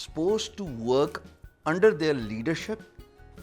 supposed to work under their leadership,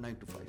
9 to 5,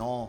9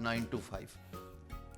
9 to 5।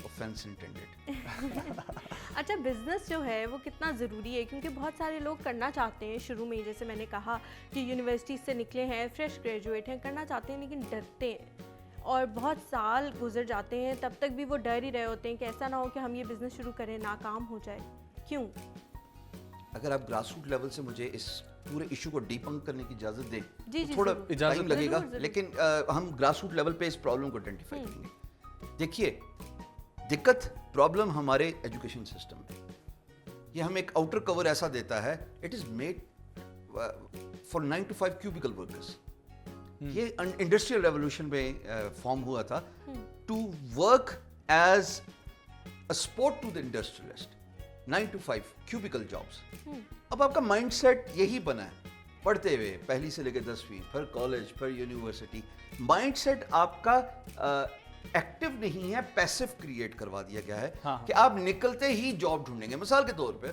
offense intended. اچھا business جو ہے وہ کتنا ضروری ہے؟ کیونکہ بہت سارے لوگ کرنا چاہتے ہیں شروع میں ہی، جیسے میں نے کہا کہ یونیورسٹی سے نکلے ہیں، فریش گریجویٹ ہیں، کرنا چاہتے ہیں لیکن ڈرتے ہیں، اور بہت سال گزر جاتے ہیں تب تک بھی وہ ڈر ہی رہے ہوتے ہیں کہ ایسا نہ ہو کہ ہم یہ بزنس شروع کریں ناکام ہو جائے. کیوں؟ اگر آپ گراس روٹ لیول سے مجھے اس پورے ایشو کو ڈیپنک کرنے کی اجازت دیں، جی تھوڑا ٹائم لگے گا، لیکن ہم گراس روٹ لیول پہ اس پرابلم کو آئیڈینٹیفائی کریں گے. دیکھیے دقت پرابلم ہمارے ایجوکیشن سسٹم میں، یہ ہم ایک آؤٹر کور ایسا دیتا ہے، it is made for 9 to 5 cubicle workers. یہ انڈسٹریل ریولوشن میں فارم ہوا تھا to work as a support to the industrialist. 9 to 5 cubicle jobs. اب آپ کا مائنڈ سیٹ یہی بنا ہے پڑھتے ہوئے، پہلی سے لے کے 10ویں، پھر کالج، پھر یونیورسٹی. مائنڈ سیٹ آپ کا ایکٹیو نہیں ہے، پیسو کریٹ کروا دیا گیا ہے کہ آپ نکلتے ہی جاب ڈھونڈیں گے. مثال کے طور پہ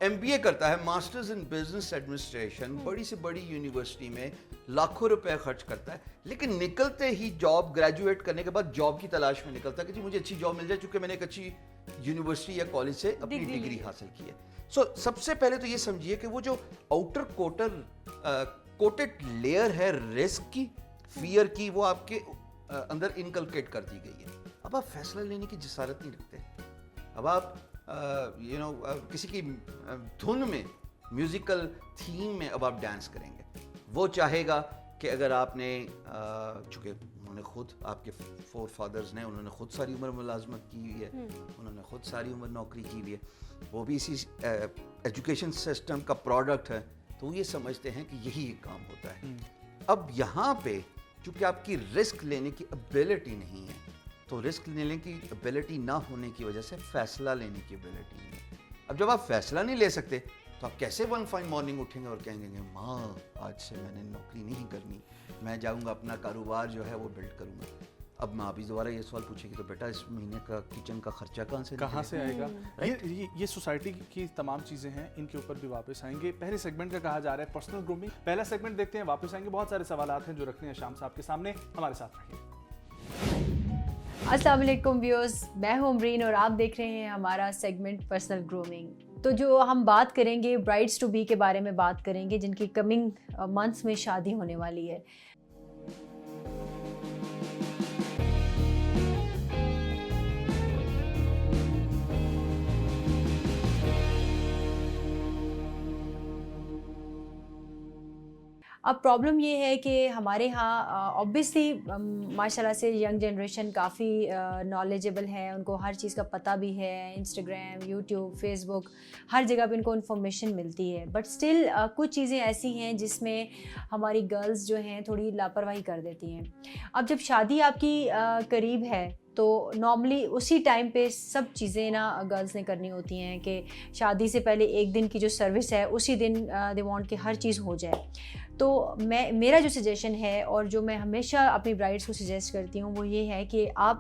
MBA کرتا ہے، ماسٹرز ان بزنس ایڈمنسٹریشن، بڑی سے بڑی یونیورسٹی میں لاکھوں روپے خرچ کرتا ہے، لیکن نکلتے ہی جاب، گریجویٹ کرنے کے بعد جاب کی تلاش میں نکلتا ہے کہ جی مجھے اچھی جاب مل جائے چونکہ میں نے ایک اچھی یونیورسٹی یا کالج سے اپنی ڈگری حاصل کی ہے. سو سب سے پہلے تو یہ سمجھیے کہ وہ جو آؤٹر کوٹڈ لیئر ہے رسک کی، فیئر کی، وہ آپ کے اندر انکلکیٹ کر دی گئی ہے. اب آپ فیصلہ لینے کی جسارت نہیں رکھتے. اب آپ کسی کی دھن میں، میوزیکل تھیم میں اب آپ ڈانس کریں گے. وہ چاہے گا کہ اگر آپ نے، چونکہ انہوں نے خود، آپ کے فور فادرز نے، انہوں نے خود ساری عمر ملازمت کی ہوئی ہے، انہوں نے خود ساری عمر نوکری کی ہوئی ہے، وہ بھی اسی ایجوکیشن سسٹم کا پروڈکٹ ہے، تو وہ یہ سمجھتے ہیں کہ یہی ایک کام ہوتا ہے. اب یہاں پہ چونکہ آپ کی رسک لینے کی ابیلٹی نہیں ہے، تو رسک لینے کی ابیلٹی نہ ہونے کی وجہ سے فیصلہ لینے کی ابیلٹی نہیں ہے. اب جب آپ فیصلہ نہیں لے سکتے تو آپ کیسے ون فائن مارننگ اٹھیں گے اور کہیں گے ماں آج سے میں نے نوکری نہیں کرنی، میں جاؤں گا اپنا کاروبار جو ہے وہ بلڈ کروں گا. اب ماں بھی دوبارہ یہ سوال پوچھے گی تو بیٹا اس مہینے کا کچن کا خرچہ کہاں سے آئے گا؟ یہ سوسائٹی کی تمام چیزیں ہیں، ان کے اوپر بھی واپس آئیں گے. پہلے سیگمنٹ کا کہا جا رہا ہے پرسنل گرومنگ. پہلا سیگمنٹ دیکھتے ہیں، واپس آئیں گے. بہت سارے سوالات ہیں جو رکھنے ہیں شام صاحب کے سامنے، ہمارے ساتھ رہیے. السلام علیکم ویورز، میں ہوں امرین اور آپ دیکھ رہے ہیں ہمارا سیگمنٹ پرسنل گرومنگ. تو جو ہم بات کریں گے برائڈس ٹو بی کے بارے میں بات کریں گے، جن کی کمنگ منتھس میں شادی ہونے والی ہے. اب پرابلم یہ ہے کہ ہمارے ہاں اوبیسلی ماشاء اللہ سے ینگ جنریشن کافی نالجبل ہے، ان کو ہر چیز کا پتہ بھی ہے، انسٹاگرام، یوٹیوب، فیس بک، ہر جگہ پہ ان کو انفارمیشن ملتی ہے. بٹ اسٹل کچھ چیزیں ایسی ہیں جس میں ہماری گرلز جو ہیں تھوڑی لاپرواہی کر دیتی ہیں. اب جب شادی آپ کی قریب ہے تو نارملی اسی ٹائم پہ سب چیزیں نا گرلز نے کرنی ہوتی ہیں کہ شادی سے پہلے ایک دن کی جو سروس ہے اسی دن دے وانٹ کہ ہر چیز ہو جائے. تو میرا جو سجیشن ہے اور جو میں ہمیشہ اپنی برائڈس کو سجیسٹ کرتی ہوں وہ یہ ہے کہ آپ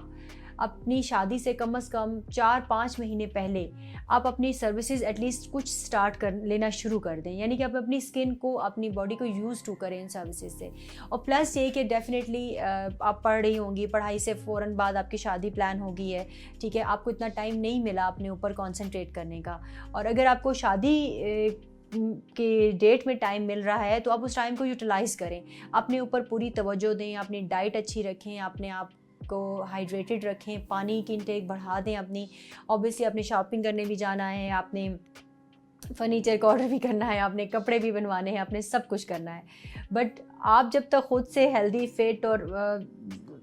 اپنی شادی سے کم از کم 4-5 مہینے پہلے آپ اپنی سروسز ایٹ لیسٹ کچھ سٹارٹ کر لینا شروع کر دیں، یعنی کہ آپ اپنی اسکن کو، اپنی باڈی کو یوز ٹو کریں ان سروسز سے. اور پلس یہ کہ ڈیفینیٹلی آپ پڑھ رہی ہوں گی، پڑھائی سے فوراً بعد آپ کی شادی پلان ہو گئی ہے، ٹھیک ہے، آپ کو اتنا ٹائم نہیں ملا اپنے اوپر کانسنٹریٹ کرنے کا، اور اگر آپ کو شادی کہ ڈیٹ میں ٹائم مل رہا ہے تو آپ اس ٹائم کو یوٹیلائز کریں، اپنے اوپر پوری توجہ دیں، اپنی ڈائٹ اچھی رکھیں، اپنے آپ کو ہائیڈریٹڈ رکھیں، پانی کی انٹیک بڑھا دیں اپنی. اوبیسلی آپ نے شاپنگ کرنے بھی جانا ہے، آپ نے فرنیچر کا آرڈر بھی کرنا ہے، آپ نے کپڑے بھی بنوانے ہیں، آپ نے سب کچھ کرنا ہے. بٹ آپ جب تک خود سے ہیلدی، فٹ اور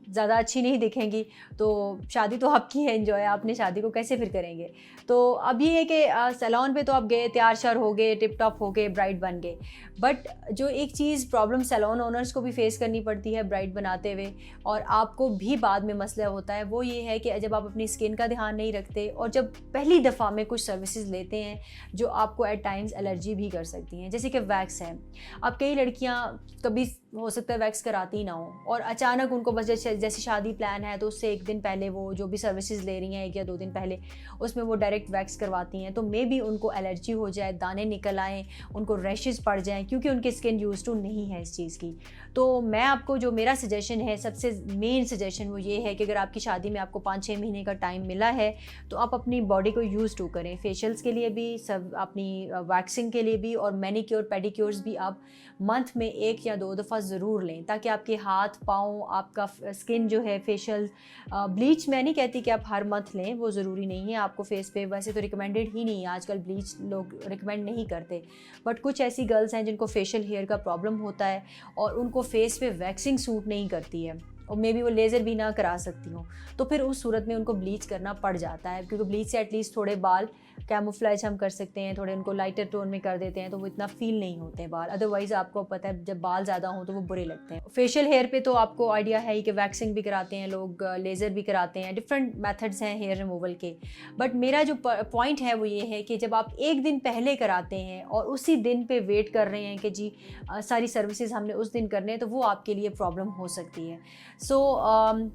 زیادہ اچھی نہیں دکھیں گی تو شادی تو آپ کی ہے، انجوائے آپ نے شادی کو کیسے پھر کریں گے. تو اب یہ ہے کہ سیلون پہ تو آپ گئے، تیار شیار ہو گئے، ٹپ ٹاپ ہو گئے، برائڈ بن گئے. بٹ جو ایک چیز پرابلم سیلون اونرز کو بھی فیس کرنی پڑتی ہے برائڈ بناتے ہوئے، اور آپ کو بھی بعد میں مسئلہ ہوتا ہے، وہ یہ ہے کہ جب آپ اپنی اسکن کا دھیان نہیں رکھتے اور جب پہلی دفعہ میں کچھ سروسز لیتے ہیں جو آپ کو ایٹ ٹائمز الرجی بھی کر سکتی ہیں، جیسے کہ ویکس ہے. اب کئی لڑکیاں کبھی ہو سکتا ہے ویکس کراتی نہ ہوں اور اچانک ان کو بس جیسے شادی پلان ہے تو اس سے ایک دن پہلے وہ جو بھی سروسز لے رہی ہیں 1 یا 2 دن پہلے اس میں وہ ڈائریکٹ ویکس کرواتی ہیں, تو مے بی ان کو الرجی ہو جائے, دانے نکل آئیں, ان کو ریشز پڑ جائیں, کیونکہ ان کی اسکن یوز ٹو نہیں ہے اس چیز کی. تو میں آپ کو جو میرا سجیشن ہے, سب سے مین سجیشن وہ یہ ہے کہ اگر آپ کی شادی میں آپ کو 5-6 مہینے کا ٹائم ملا ہے تو آپ اپنی باڈی کو یوز ٹو کریں, فیشیلس کے لیے بھی, سب اپنی ویکسنگ کے لیے بھی, اور مینیکیور پیڈیکیورز بھی آپ منتھ میں 1 یا 2 دفعہ ضرور لیں, تاکہ آپ کے ہاتھ پاؤں, آپ کا اسکن جو ہے فیشیل, بلیچ میں نہیں کہتی کہ آپ ہر منتھ لیں, وہ ضروری نہیں ہے آپ کو فیس پہ, ویسے تو ریکمینڈیڈ ہی نہیں ہے, آج کل بلیچ لوگ ریکمینڈ نہیں کرتے, بٹ کچھ ایسی گرلس ہیں جن کو فیشیل ہیئر کا پرابلم ہوتا ہے اور ان کو فیس پہ ویکسنگ سوٹ نہیں کرتی ہے, اور مے بی وہ لیزر بھی نہ کرا سکتی ہوں, تو پھر اس صورت میں ان کو بلیچ کرنا پڑ جاتا ہے, کیونکہ بلیچ سے ایٹ لیسٹ تھوڑے بال کیموفلیج ہم کر سکتے ہیں, تھوڑے ان کو لائٹر ٹون میں کر دیتے ہیں تو وہ اتنا فیل نہیں ہوتے ہیں بال, ادروائز آپ کو پتہ ہے جب بال زیادہ ہوں تو وہ برے لگتے ہیں. فیشیل ہیئر پہ تو آپ کو آئیڈیا ہے ہی کہ ویکسنگ بھی کراتے ہیں لوگ, لیزر بھی کراتے ہیں, ڈفرینٹ میتھڈس ہیں ہیئر ریموول کے, بٹ میرا جو پوائنٹ ہے وہ یہ ہے کہ جب آپ 1 دن پہلے کراتے ہیں اور اسی دن پہ ویٹ کر رہے ہیں کہ جی ساری سروسز ہم نے اس دن کرنے ہیں, تو وہ آپ کے لیے پرابلم ہو سکتی ہے. سو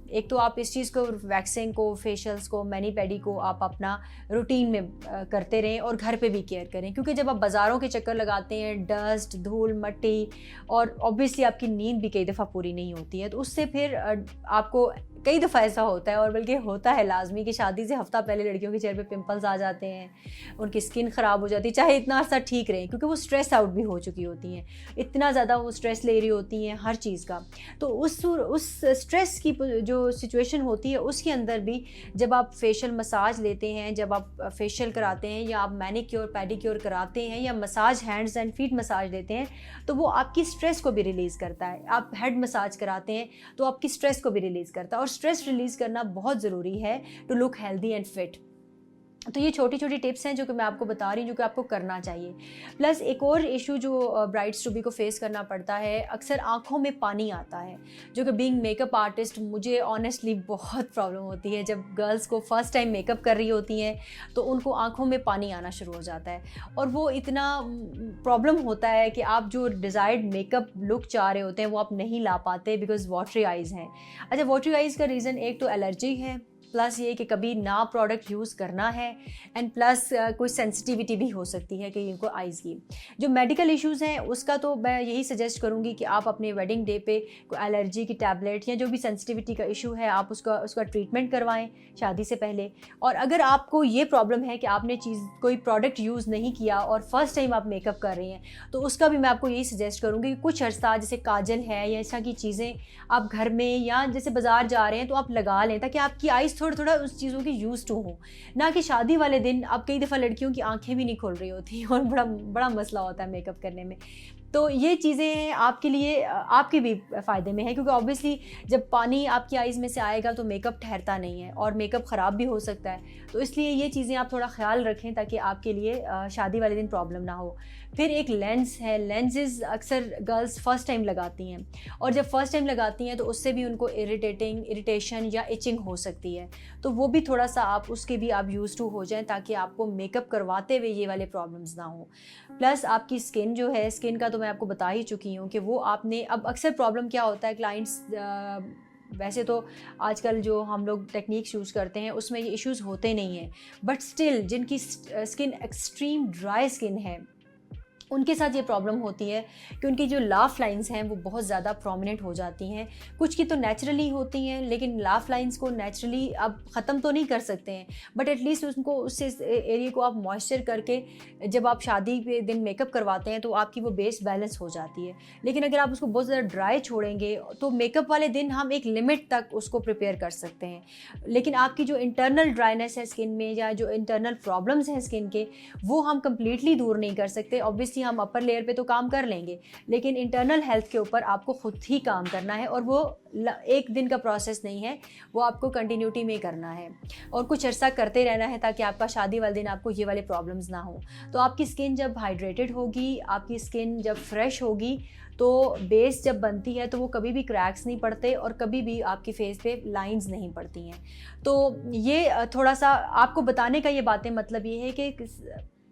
ایک تو آپ اس چیز کو, ویکسنگ کو, فیشیلس کو, مینی پیڈی کو آپ اپنا روٹین میں کرتے رہیں اور گھر پہ بھی کیئر کریں, کیونکہ جب آپ بازاروں کے چکر لگاتے ہیں, ڈسٹ, دھول, مٹی, اور اوبویسلی آپ کی نیند بھی کئی دفعہ پوری نہیں ہوتی ہے, تو اس سے پھر آپ کو کئی دفعہ ایسا ہوتا ہے, اور بلکہ ہوتا ہے لازمی, کہ شادی سے ہفتہ پہلے لڑکیوں کے چہرے پہ پمپلز آ جاتے ہیں, ان کی اسکن خراب ہو جاتی ہے, چاہے اتنا عرصہ ٹھیک رہیں, کیونکہ وہ اسٹریس آؤٹ بھی ہو چکی ہوتی ہیں, اتنا زیادہ وہ اسٹریس لے رہی ہوتی ہیں ہر چیز کا. تو اس اسٹریس کی جو سچویشن ہوتی ہے اس کے اندر بھی جب آپ فیشیل مساج لیتے ہیں, جب آپ فیشیل کراتے ہیں, یا آپ مینیکیور پیڈیکیور کراتے ہیں, یا massage hands and feet massage دیتے ہیں, تو وہ آپ کی اسٹریس کو بھی ریلیز کرتا ہے. آپ ہیڈ مساج کراتے ہیں تو آپ کی اسٹریس کو بھی ریلیز کرتا ہے, اور اسٹریس ریلیز کرنا بہت ضروری ہے to look healthy and fit. تو یہ چھوٹی چھوٹی ٹپس ہیں جو کہ میں آپ کو بتا رہی ہوں, جو کہ آپ کو کرنا چاہیے. پلس ایک اور ایشو جو برائڈس ٹو بی کو فیس کرنا پڑتا ہے, اکثر آنکھوں میں پانی آتا ہے, جو کہ بینگ میک اپ آرٹسٹ مجھے آنیسٹلی بہت پرابلم ہوتی ہے. جب گرلس کو فرسٹ ٹائم میک اپ کر رہی ہوتی ہیں تو ان کو آنکھوں میں پانی آنا شروع ہو جاتا ہے, اور وہ اتنا پرابلم ہوتا ہے کہ آپ جو ڈیزائرڈ میک اپ لک چاہ رہے ہوتے ہیں وہ آپ نہیں لا پاتے, بیکاز واٹری آئیز ہیں. اچھا, واٹری آئیز کا ریزن ایک تو الرجی ہے, پلس یہ کہ کبھی نا پروڈکٹ یوز کرنا ہے, اینڈ پلس کوئی سینسٹیوٹی بھی ہو سکتی ہے کہ ان کو آئز کی. جو میڈیکل ایشوز ہیں اس کا تو میں یہی سجیسٹ کروں گی کہ آپ اپنے ویڈنگ ڈے پہ کوئی الرجی کی ٹیبلیٹ یا جو بھی سینسٹیوٹی کا ایشو ہے آپ اس کا ٹریٹمنٹ کروائیں شادی سے پہلے. اور اگر آپ کو یہ پرابلم ہے کہ آپ نے کوئی پروڈکٹ یوز نہیں کیا اور فرسٹ ٹائم آپ میک اپ کر رہی ہیں, تو اس کا بھی میں آپ کو یہی سجیسٹ کروں گی کہ کچھ عرصہ جیسے کاجل ہے یا اس طرح کی چیزیں آپ گھر میں یا جیسے بازار جا رہے ہیں تو آپ لگا لیں, تاکہ آپ کی آئز تھوڑا اس چیزوں کی یوز ٹو ہوں. نہ کہ شادی والے دن اب کئی دفعہ لڑکیوں کی آنکھیں بھی نہیں کھول رہی ہوتی اور بڑا مسئلہ ہوتا ہے میک اپ کرنے میں. تو یہ چیزیں آپ کے لیے, آپ کے بھی فائدے میں ہے, کیونکہ آبویسلی جب پانی آپ کی آئیز میں سے آئے گا تو میک اپ ٹھہرتا نہیں ہے اور میک اپ خراب بھی ہو سکتا ہے. تو اس لیے یہ چیزیں آپ تھوڑا خیال رکھیں تاکہ آپ کے لیے شادی والے دن پرابلم نہ ہو. پھر ایک لینس ہے, لینزز اکثر گرلز فرسٹ ٹائم لگاتی ہیں, اور جب فرسٹ ٹائم لگاتی ہیں تو اس سے بھی ان کو اریٹیشن یا ایچنگ ہو سکتی ہے. تو وہ بھی تھوڑا سا آپ اس کے بھی آپ یوز ٹو ہو جائیں تاکہ آپ کو میک اپ کرواتے ہوئے یہ والے پرابلمز نہ ہوں. پلس آپ کی اسکن جو ہے, اسکن کا تو میں آپ کو بتا ہی چکی ہوں کہ وہ آپ نے, اب اکثر پرابلم کیا ہوتا ہے کلائنٹس, ویسے تو آج کل جو ہم لوگ ٹیکنیکس یوز کرتے ہیں اس میں یہ ایشوز ہوتے نہیں ہیں, بٹ اسٹل جن کی اسکن ایکسٹریم ڈرائی اسکن ہے ان کے ساتھ یہ پرابلم ہوتی ہے کہ ان کی جو لاف لائنز ہیں وہ بہت زیادہ پرومیننٹ ہو جاتی ہیں. کچھ کی تو نیچرلی ہوتی ہیں, لیکن لاف لائنز کو نیچرلی اب ختم تو نہیں کر سکتے ہیں, بٹ ایٹ لیسٹ ان کو اس ایریے کو آپ موئسچر کر کے جب آپ شادی کے دن میک اپ کرواتے ہیں تو آپ کی وہ بیس بیلنس ہو جاتی ہے. لیکن اگر آپ اس کو بہت زیادہ ڈرائی چھوڑیں گے تو میک اپ والے دن ہم ایک لمٹ تک اس کو پریپیئر کر سکتے ہیں, لیکن آپ کی جو انٹرنل ڈرائینس ہے اسکن میں یا جو انٹرنل پرابلمس ہیں اسکن کے وہ ہم کمپلیٹلی دور نہیں کر سکتے. اوبویسلی ہم اپر لیئر پہ تو کام کر لیں گے, لیکن انٹرنل ہیلتھ کے اوپر آپ کو خود ہی کام کرنا ہے, اور وہ ایک دن کا پروسیس نہیں ہے, وہ آپ کو کنٹینیوٹی میں کرنا ہے اور کچھ عرصہ کرتے رہنا ہے تاکہ آپ کا شادی والے دن آپ کو یہ والے پرابلمز نہ ہوں. تو آپ کی اسکن جب ہائیڈریٹڈ ہوگی, آپ کی اسکن جب فریش ہوگی, تو بیس جب بنتی ہے تو وہ کبھی بھی کریکس نہیں پڑتے اور کبھی بھی آپ کی فیس پہ لائنز نہیں پڑتی ہیں. تو یہ تھوڑا سا آپ کو بتانے کا یہ باتیں مطلب یہ ہے کہ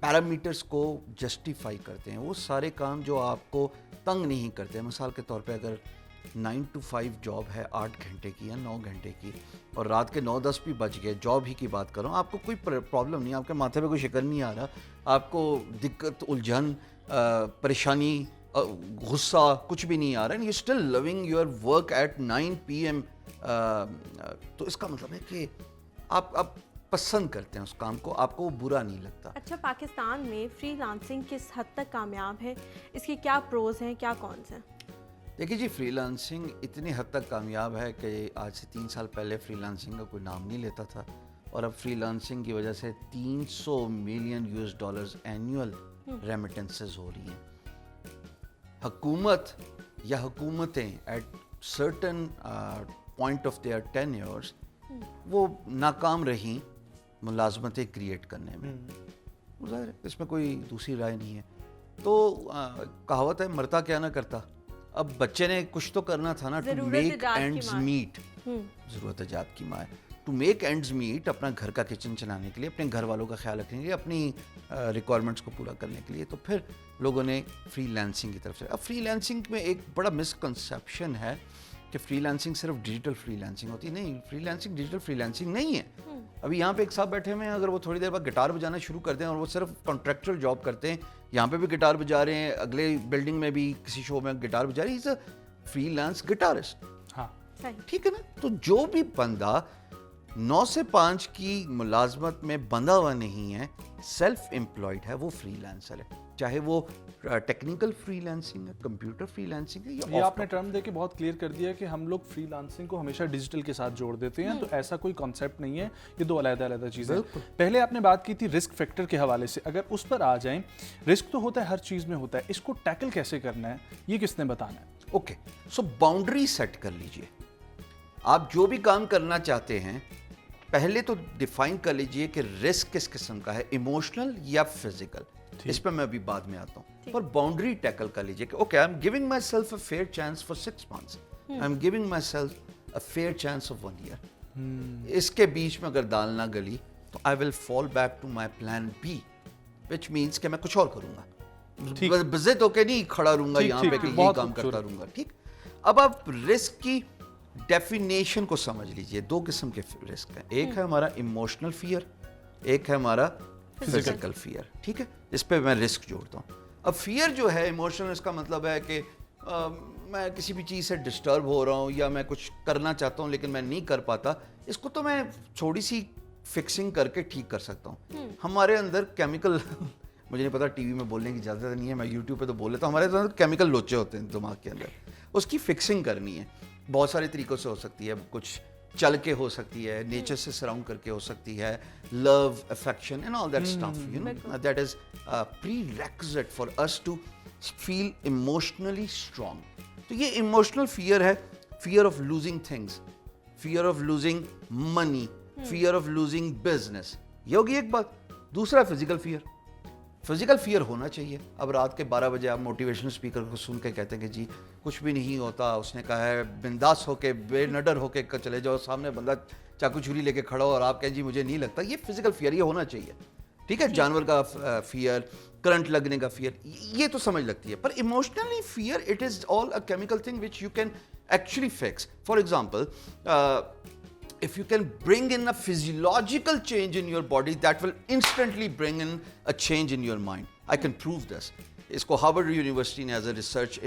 پیرامیٹرز کو جسٹیفائی کرتے ہیں, وہ سارے کام جو آپ کو تنگ نہیں کرتے. مثال کے طور پہ اگر 9 to 5 جاب ہے 8 گھنٹے کی یا 9 گھنٹے کی, اور رات کے 9-10 بھی بج گئے, جاب ہی کی بات کروں, آپ کو کوئی پرابلم نہیں, آپ کے ماتھے پہ کوئی شکر نہیں آ رہا, آپ کو دقت, الجھن, پریشانی, غصہ کچھ بھی نہیں آ رہا, and you still living your work at 9 PM, تو اس کا مطلب ہے کہ آپ پسند کرتے ہیں اس کام کو, آپ کو وہ برا نہیں لگتا. اچھا, پاکستان میں فری لانسنگ کس حد تک کامیاب ہے, اس کی کیا پروز ہیں, کیا کونس ہیں؟ دیکھیے جی, فری لانسنگ اتنی حد تک کامیاب ہے کہ آج سے 3 سال پہلے فری لانسنگ کا کوئی نام نہیں لیتا تھا, اور اب فری لانسنگ کی وجہ سے $300 ملین اینیول ریمیٹنسز ہو رہی ہیں. حکومت یا حکومتیں at certain point of their tenures وہ ناکام رہیں ملازمتیں کریٹ کرنے میں, ظاہر ہے اس میں کوئی دوسری رائے نہیں ہے. تو کہاوت ہے مرتا کیا نہ کرتا, اب بچے نے کچھ تو کرنا تھا نا, ٹو میک اینڈز میٹ, ضرورت ایجاد کی ماں ہے, ٹو میک اینڈز میٹ, اپنا گھر کا کچن چلانے کے لیے, اپنے گھر والوں کا خیال رکھنے کے لیے, اپنی ریکوائرمنٹس کو پورا کرنے کے لیے. تو پھر لوگوں نے فری لانسنگ کی طرف سے, اب فری لانسنگ میں ایک بڑا مسکنسیپشن ہے کہ فری لانسنگ صرف ڈیجیٹل فری لانسنگ ہوتی ہے. نہیں, free lancing digital free lancing نہیں ہے. ابھی یہاں پہ ایک صاحب بیٹھے ہوئے ہیں, اگر وہ تھوڑی دیر بعد گٹار بجانا شروع کر دیں اور وہ صرف کانٹریکچوئل جاب کرتے ہیں, یہاں پہ بھی گٹار بجا رہے ہیں, اگلے بلڈنگ میں بھی کسی شو میں گٹار بجا رہے ہیں, از اے فری لانس گٹارسٹ. ہاں ٹھیک ہے نا. تو جو بھی بندہ 9 سے 5 کی ملازمت میں بندھا ہوا نہیں ہے, سیلف امپلائڈ ہے, وہ فری لانسر ہے, چاہے وہ ٹیکنیکل فری لانسنگ ہے, کمپیوٹر فری لانسنگ ہے. یہ آپ نے ٹرم دے کے بہت کلیئر کر دیا کہ ہم لوگ فری لانسنگ کو ہمیشہ ڈیجیٹل کے ساتھ جوڑ دیتے ہیں, تو ایسا کوئی کانسیپٹ نہیں ہے, یہ دو علیحدہ علیحدہ چیزیں. پہلے آپ نے بات کی تھی رسک فیکٹر کے حوالے سے, اگر اس پر آ جائیں, رسک تو ہوتا ہے ہر چیز میں ہوتا ہے, اس کو ٹیکل کیسے کرنا ہے یہ کس نے بتانا ہے؟ اوکے, سو باؤنڈری سیٹ کر لیجئے. آپ جو بھی کام کرنا چاہتے ہیں پہلے تو ڈیفائن کر لیجئے کہ رسک کس قسم کا ہے, ایموشنل یا فزیکل. اس پہ میں ابھی بعد میں آتا ہوں, پر باؤنڈری ٹیکل کر لیجئے کہ okay, I am giving myself a fair chance for 6 months, I am giving myself a fair chance of 1 year. اس کے بیچ میں اگر دال نہ گلی تو I will fall back to my plan B, which means کہ میں کچھ اور کروں گا, بزد ہو کے نہیں کھڑا رہوں گا یہاں پہ کہ یہ کام کرتا رہوں گا. ٹھیک, اب آپ رسک کی ڈیفینیشن کو سمجھ لیجئے. 2 قسم کے رسک ہیں, ایک ہے ہمارا ایموشنل فیئر, ایک ہے ہمارا فزیکل فیئر. ٹھیک ہے, اس پہ میں رسک جوڑتا ہوں. اب فیئر جو ہے ایموشنل, اس کا مطلب ہے کہ میں کسی بھی چیز سے ڈسٹرب ہو رہا ہوں یا میں کچھ کرنا چاہتا ہوں لیکن میں نہیں کر پاتا, اس کو تو میں تھوڑی سی فکسنگ کر کے ٹھیک کر سکتا ہوں. ہمارے اندر کیمیکل مجھے نہیں پتا ٹی وی میں بولنے کی اجازت نہیں ہے, میں یوٹیوب پہ تو بول لیتا ہوں, ہمارے اندر کیمیکل لوچے ہوتے ہیں دماغ کے اندر, اس کی فکسنگ کرنی ہے. بہت سارے طریقوں سے ہو سکتی ہے, کچھ چل کے ہو سکتی ہے, نیچر سے سراؤنڈ کر کے ہو سکتی ہے, love, affection and all that stuff, you know, that is prerequisite for us to feel emotionally strong. تو یہ ایموشنل فیئر ہے, fear of losing things, fear of losing money, fear of losing business, یہ ہوگی ایک بات. دوسرا physical fair, physical fair ہونا چاہیے. اب رات کے 12 بجے آپ موٹیویشنل اسپیکر کو سن کے کہتے ہیں کہ جی کچھ بھی نہیں ہوتا, اس نے کہا ہے بنداس ہو کے, بے نڈر ہو کے چلے جاؤ, سامنے بندہ چاقو چھری لے کے کھڑا ہو اور آپ کہیں جی مجھے نہیں لگتا. یہ فزیکل فیئر, یہ ہونا چاہیے. ٹھیک ہے, جانور کا فیئر, کرنٹ لگنے کا فیئر, یہ تو سمجھ لگتی ہے. پر emotionally fear, it is all a chemical thing which you can actually fix. For example, if you can bring in a physiological change in your body, that will instantly bring in a change in your mind. I can prove this. اس کو Harvard university نے as a research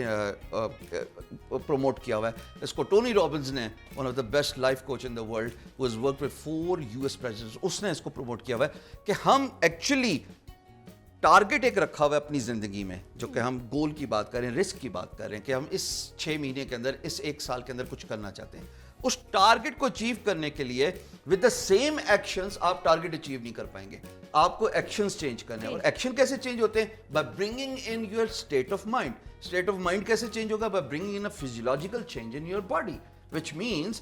promote کیا ہوا ہے. اس کو Tony Robbins نے, one of the best life coach in the world, who has worked with 4 US presidents, اس نے اس کو promote کیا ہوا ہے کہ ہم ایکچولی ٹارگٹ ایک رکھا ہوا ہے اپنی زندگی میں, جو کہ ہم گول کی بات کر رہے ہیں, رسک کی بات کر رہے ہیں کہ ہم اس 6 مہینے کے اندر, اس 1 سال کے اندر کچھ کرنا چاہتے ہیں. اس ٹارگٹ کو اچیو کرنے کے لیے ود دا سیم ایکشنز آپ ٹارگٹ اچیو نہیں کر پائیں گے. آپ کو ایکشنز چینج کرنے ہیں. اور ایکشن کیسے چینج ہوتے ہیں؟ By bringing in your state of mind. State of mind کیسے چینج ہوگا؟ By bringing in a physiological change in your body. which means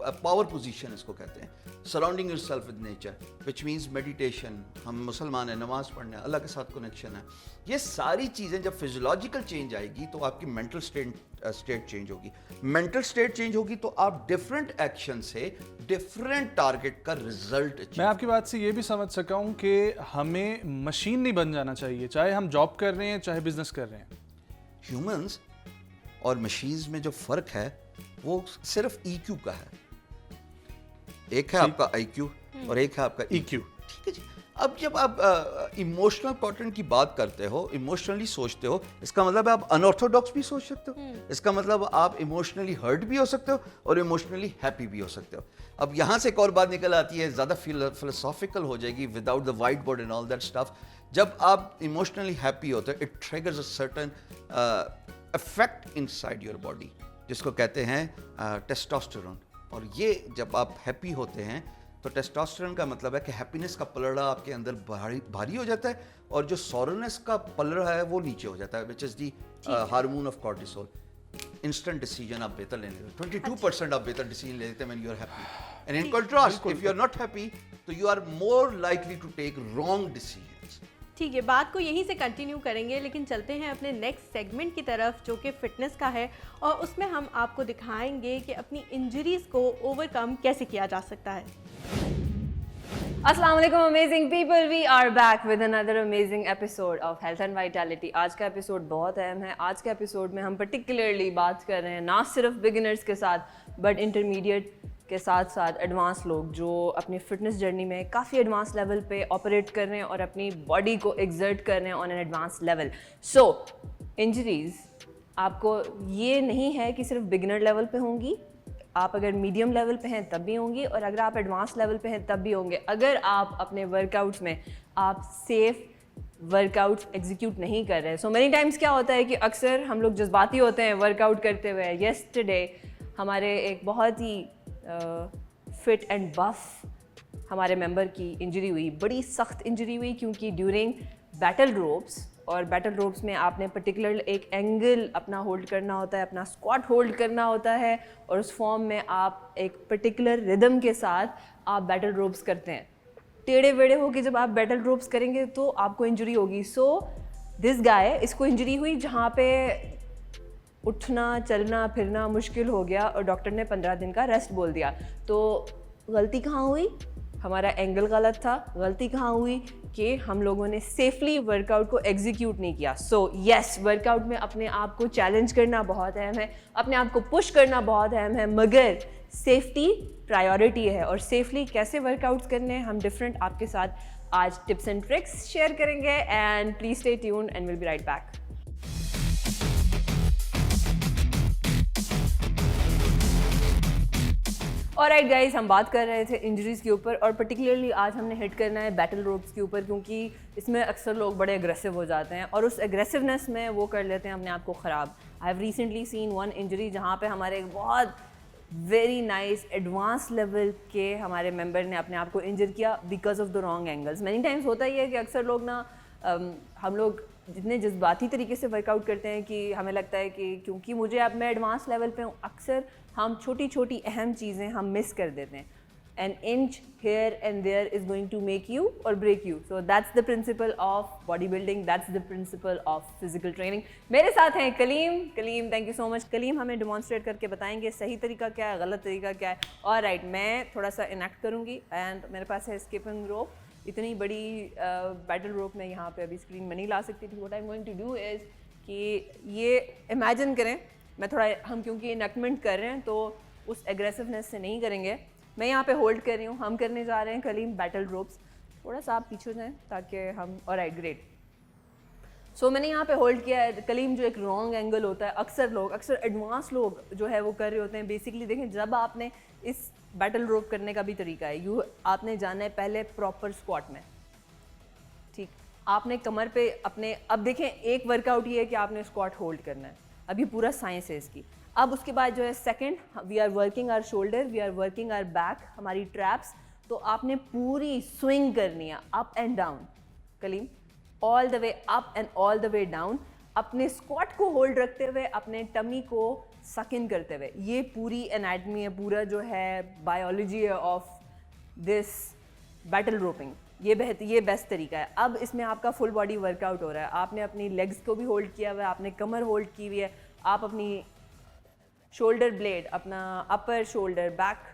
a power position اس کو کہتے ہیں. Surrounding yourself with nature, which means meditation. ہم مسلمان ہیں, نماز پڑھنا ہے, اللہ کے ساتھ کنیکشن ہے. یہ ساری چیزیں جب فزیولوجیکل چینج آئے گی تو آپ کی مینٹل اسٹیٹ چینج ہوگی. مینٹل اسٹیٹ چینج ہوگی تو آپ ڈفرینٹ ایکشن سے ڈفرینٹ ٹارگیٹ کا رزلٹ. میں آپ کی بات سے یہ بھی سمجھ سکا ہوں کہ ہمیں مشین نہیں بن جانا چاہیے, چاہے ہم جاب کر رہے ہیں چاہے بزنس کر رہے ہیں. ہیومنز اور مشینز میں جو فرق ہے وہ صرف ای کیو کا ہے. ایک ہے آپ کا آئی کیو اور ایک ہے آپ کا ای کیو. ٹھیک ہے جی. اب جب آپ ایموشنل پیٹرن کی بات کرتے ہو, ایموشنلی سوچتے ہو, اس کا مطلب آپ انارتھوڈاکس بھی سوچ سکتے ہو, اس کا مطلب آپ ایموشنلی ہرٹ بھی ہو سکتے ہو اور ایموشنلی ہیپی بھی ہو سکتے ہو. اب یہاں سے ایک اور بات نکل آتی ہے, زیادہ فلسافیکل ہو جائے گی, without the whiteboard and all that stuff. جب آپ ایموشنلی ہیپی ہوتے ہو, it triggers a certain effect inside your body جس کو کہتے ہیں ٹیسٹوسٹیرون. اور یہ جب آپ ہیپی ہوتے ہیں تو ٹیسٹوسٹیرون کا مطلب ہے کہ ہیپینس کا پلڑا آپ کے اندر بھاری ہو جاتا ہے, اور جو سورنس کا پلڑا ہے وہ نیچے ہو جاتا ہے, which is the hormone of cortisol. Instant decision آپ بہتر لینے لگتے ہیں, 22% آپ بہتر ڈیسیجن لے لیتے ہیں when you are happy. And in contrast, if you are not happy, تو you are more likely to take wrong decisions. ٹھیک ہے, بات کو یہیں سے کنٹینیو کریں گے, لیکن چلتے ہیں اپنے نیکسٹ سیگمنٹ کی طرف جو کہ فٹنس کا ہے, اور اس میں ہم آپ کو دکھائیں گے کہ اپنی انجریز کو اوور کم کیسے کیا جا سکتا ہے. السلام علیکم amazing people, we are back with another amazing episode of health and vitality. آج کا ایپیسوڈ بہت اہم ہے. آج کے ایپیسوڈ میں ہم پرٹیکولرلی بات کر رہے ہیں نہ صرف بگنرز کے ساتھ بٹ انٹرمیڈیٹ کے ساتھ ساتھ ایڈوانس لوگ جو اپنی فٹنس جرنی میں کافی ایڈوانس لیول پہ آپریٹ کر رہے ہیں اور اپنی باڈی کو ایگزرٹ کر رہے ہیں آن این ایڈوانس لیول. سو انجریز آپ کو یہ نہیں ہے کہ صرف بگنر لیول پہ ہوں گی, آپ اگر میڈیم لیول پہ ہیں تب بھی ہوں گی, اور اگر آپ ایڈوانس لیول پہ ہیں تب بھی ہوں گے. اگر آپ اپنے ورک آؤٹس میں آپ سیف ورک آؤٹس ایگزیکیوٹ نہیں کر رہے. سو مینی ٹائمس کیا ہوتا ہے کہ اکثر ہم لوگ جذباتی ہوتے ہیں ورک آؤٹ کرتے ہوئے. یسٹرڈے ہمارے ایک بہت ہی فٹ اینڈ بف ہمارے ممبر کی انجری ہوئی, بڑی سخت انجری ہوئی, کیونکہ ڈیورنگ بیٹل روپس, اور بیٹل روپس میں آپ نے پرٹیکولر ایک اینگل اپنا ہولڈ کرنا ہوتا ہے, اپنا اسکواٹ ہولڈ کرنا ہوتا ہے, اور اس فارم میں آپ ایک پرٹیکولر ردم کے ساتھ آپ بیٹل روپس کرتے ہیں. ٹیڑھے ویڑے ہو کے جب آپ بیٹل روپس کریں گے تو آپ کو انجری ہوگی. سو دس گائے, اس کو انجری ہوئی جہاں پہ اٹھنا چلنا پھرنا مشکل ہو گیا, اور ڈاکٹر نے 15 دن کا ریسٹ بول دیا. تو غلطی کہاں ہوئی؟ ہمارا اینگل غلط تھا. غلطی کہاں ہوئی کہ ہم لوگوں نے سیفلی ورک آؤٹ کو ایگزیکیوٹ نہیں کیا. سو یس, ورک آؤٹ میں اپنے آپ کو چیلنج کرنا بہت اہم ہے, اپنے آپ کو پش کرنا بہت اہم ہے, مگر سیفٹی پرائیورٹی ہے. اور سیفلی کیسے ورک آؤٹس کرنے ہیں ہم ڈفرینٹ آپ کے ساتھ آج ٹپس اینڈ ٹرکس شیئر کریں گے. And please stay tuned and will be right back. Alright guys, ہم بات کر رہے تھے انجریز کے اوپر, اور پرٹیکولرلی آج ہم نے ہٹ کرنا ہے بیٹل روپس کے اوپر, کیونکہ اس میں اکثر لوگ بڑے اگریسو ہو جاتے ہیں اور اس اگریسونیس میں وہ کر لیتے ہیں اپنے آپ کو خراب. I have recently seen one injury جہاں پہ ہمارے ایک بہت ویری نائس ایڈوانس لیول کے ہمارے ممبر نے اپنے آپ کو انجر کیا because of the wrong angles. Many Times ہوتا ہی ہے کہ اکثر لوگ نا ہم لوگ جتنے جذباتی طریقے سے ورک آؤٹ کرتے ہیں کہ ہمیں لگتا ہے کہ کیونکہ مجھے اب میں ایڈوانس لیول پہ ہوں, اکثر ہم چھوٹی چھوٹی اہم چیزیں ہم مس کر دیتے ہیں. an inch here and there is going to make you or break you. So that's the principle of bodybuilding, that's the principle of physical training. میرے ساتھ ہیں کلیم, thank you so much. کلیم ہمیں ڈیمانسٹریٹ کر کے بتائیں گے صحیح طریقہ کیا ہے, غلط طریقہ کیا ہے. اور رائٹ, میں تھوڑا سا انیکٹ کروں گی, اینڈ میرے پاس ہے اسکیپنگ روپ. اتنی بڑی بیٹل روپ میں یہاں پہ ابھی اسکرین میں نہیں لا سکتی تھی. What I am going to do is کہ یہ امیجن کریں, میں تھوڑا ہم کیونکہ انیکٹمنٹ کر رہے ہیں تو اس ایگریسونیس سے نہیں کریں گے. میں یہاں پہ ہولڈ کر رہی ہوں, ہم کرنے جا رہے ہیں کلیم بیٹل روپس. تھوڑا سا آپ پیچھے جائیں تاکہ ہم, اور رائٹ گریٹ. سو میں نے یہاں پہ ہولڈ کیا ہے. کلیم جو ایک رانگ اینگل ہوتا ہے, اکثر ایڈوانس لوگ جو ہے وہ کر رہے ہوتے ہیں. بیسکلی دیکھیں, جب آپ نے اس بیٹل روپ کرنے کا بھی طریقہ ہے, آپ نے جانا ہے پہلے پراپر اسکواٹ میں, ٹھیک. آپ نے کمر پہ اپنے, اب دیکھیں ایک ورک آؤٹ یہ ہے کہ آپ نے اسکواٹ ہولڈ کرنا ہے, اب یہ پورا سائنس ہے اس کی. اب اس کے بعد جو ہے second, we are working our shoulder, we are working our back, ہماری ٹریپس. تو آپ نے پوری سوئنگ کرنی ہے up and down. Calm, all the way up and all the way down. اپنے اسکواٹ کو ہولڈ رکھتے ہوئے اپنے ٹمی کو سک ان کرتے ہوئے. یہ پوری انیٹمی ہے, پورا جو ہے بایولوجی ہے آف دس بیٹل روپنگ. یہ بیسٹ طریقہ ہے. اب اس میں آپ کا فل باڈی ورک آؤٹ ہو رہا ہے. آپ نے اپنی لیگس کو بھی ہولڈ کیا ہوا ہے, آپ نے کمر ہولڈ کی ہوئی ہے, آپ اپنی شولڈر بلیڈ, اپنا اپر شولڈر, بیک,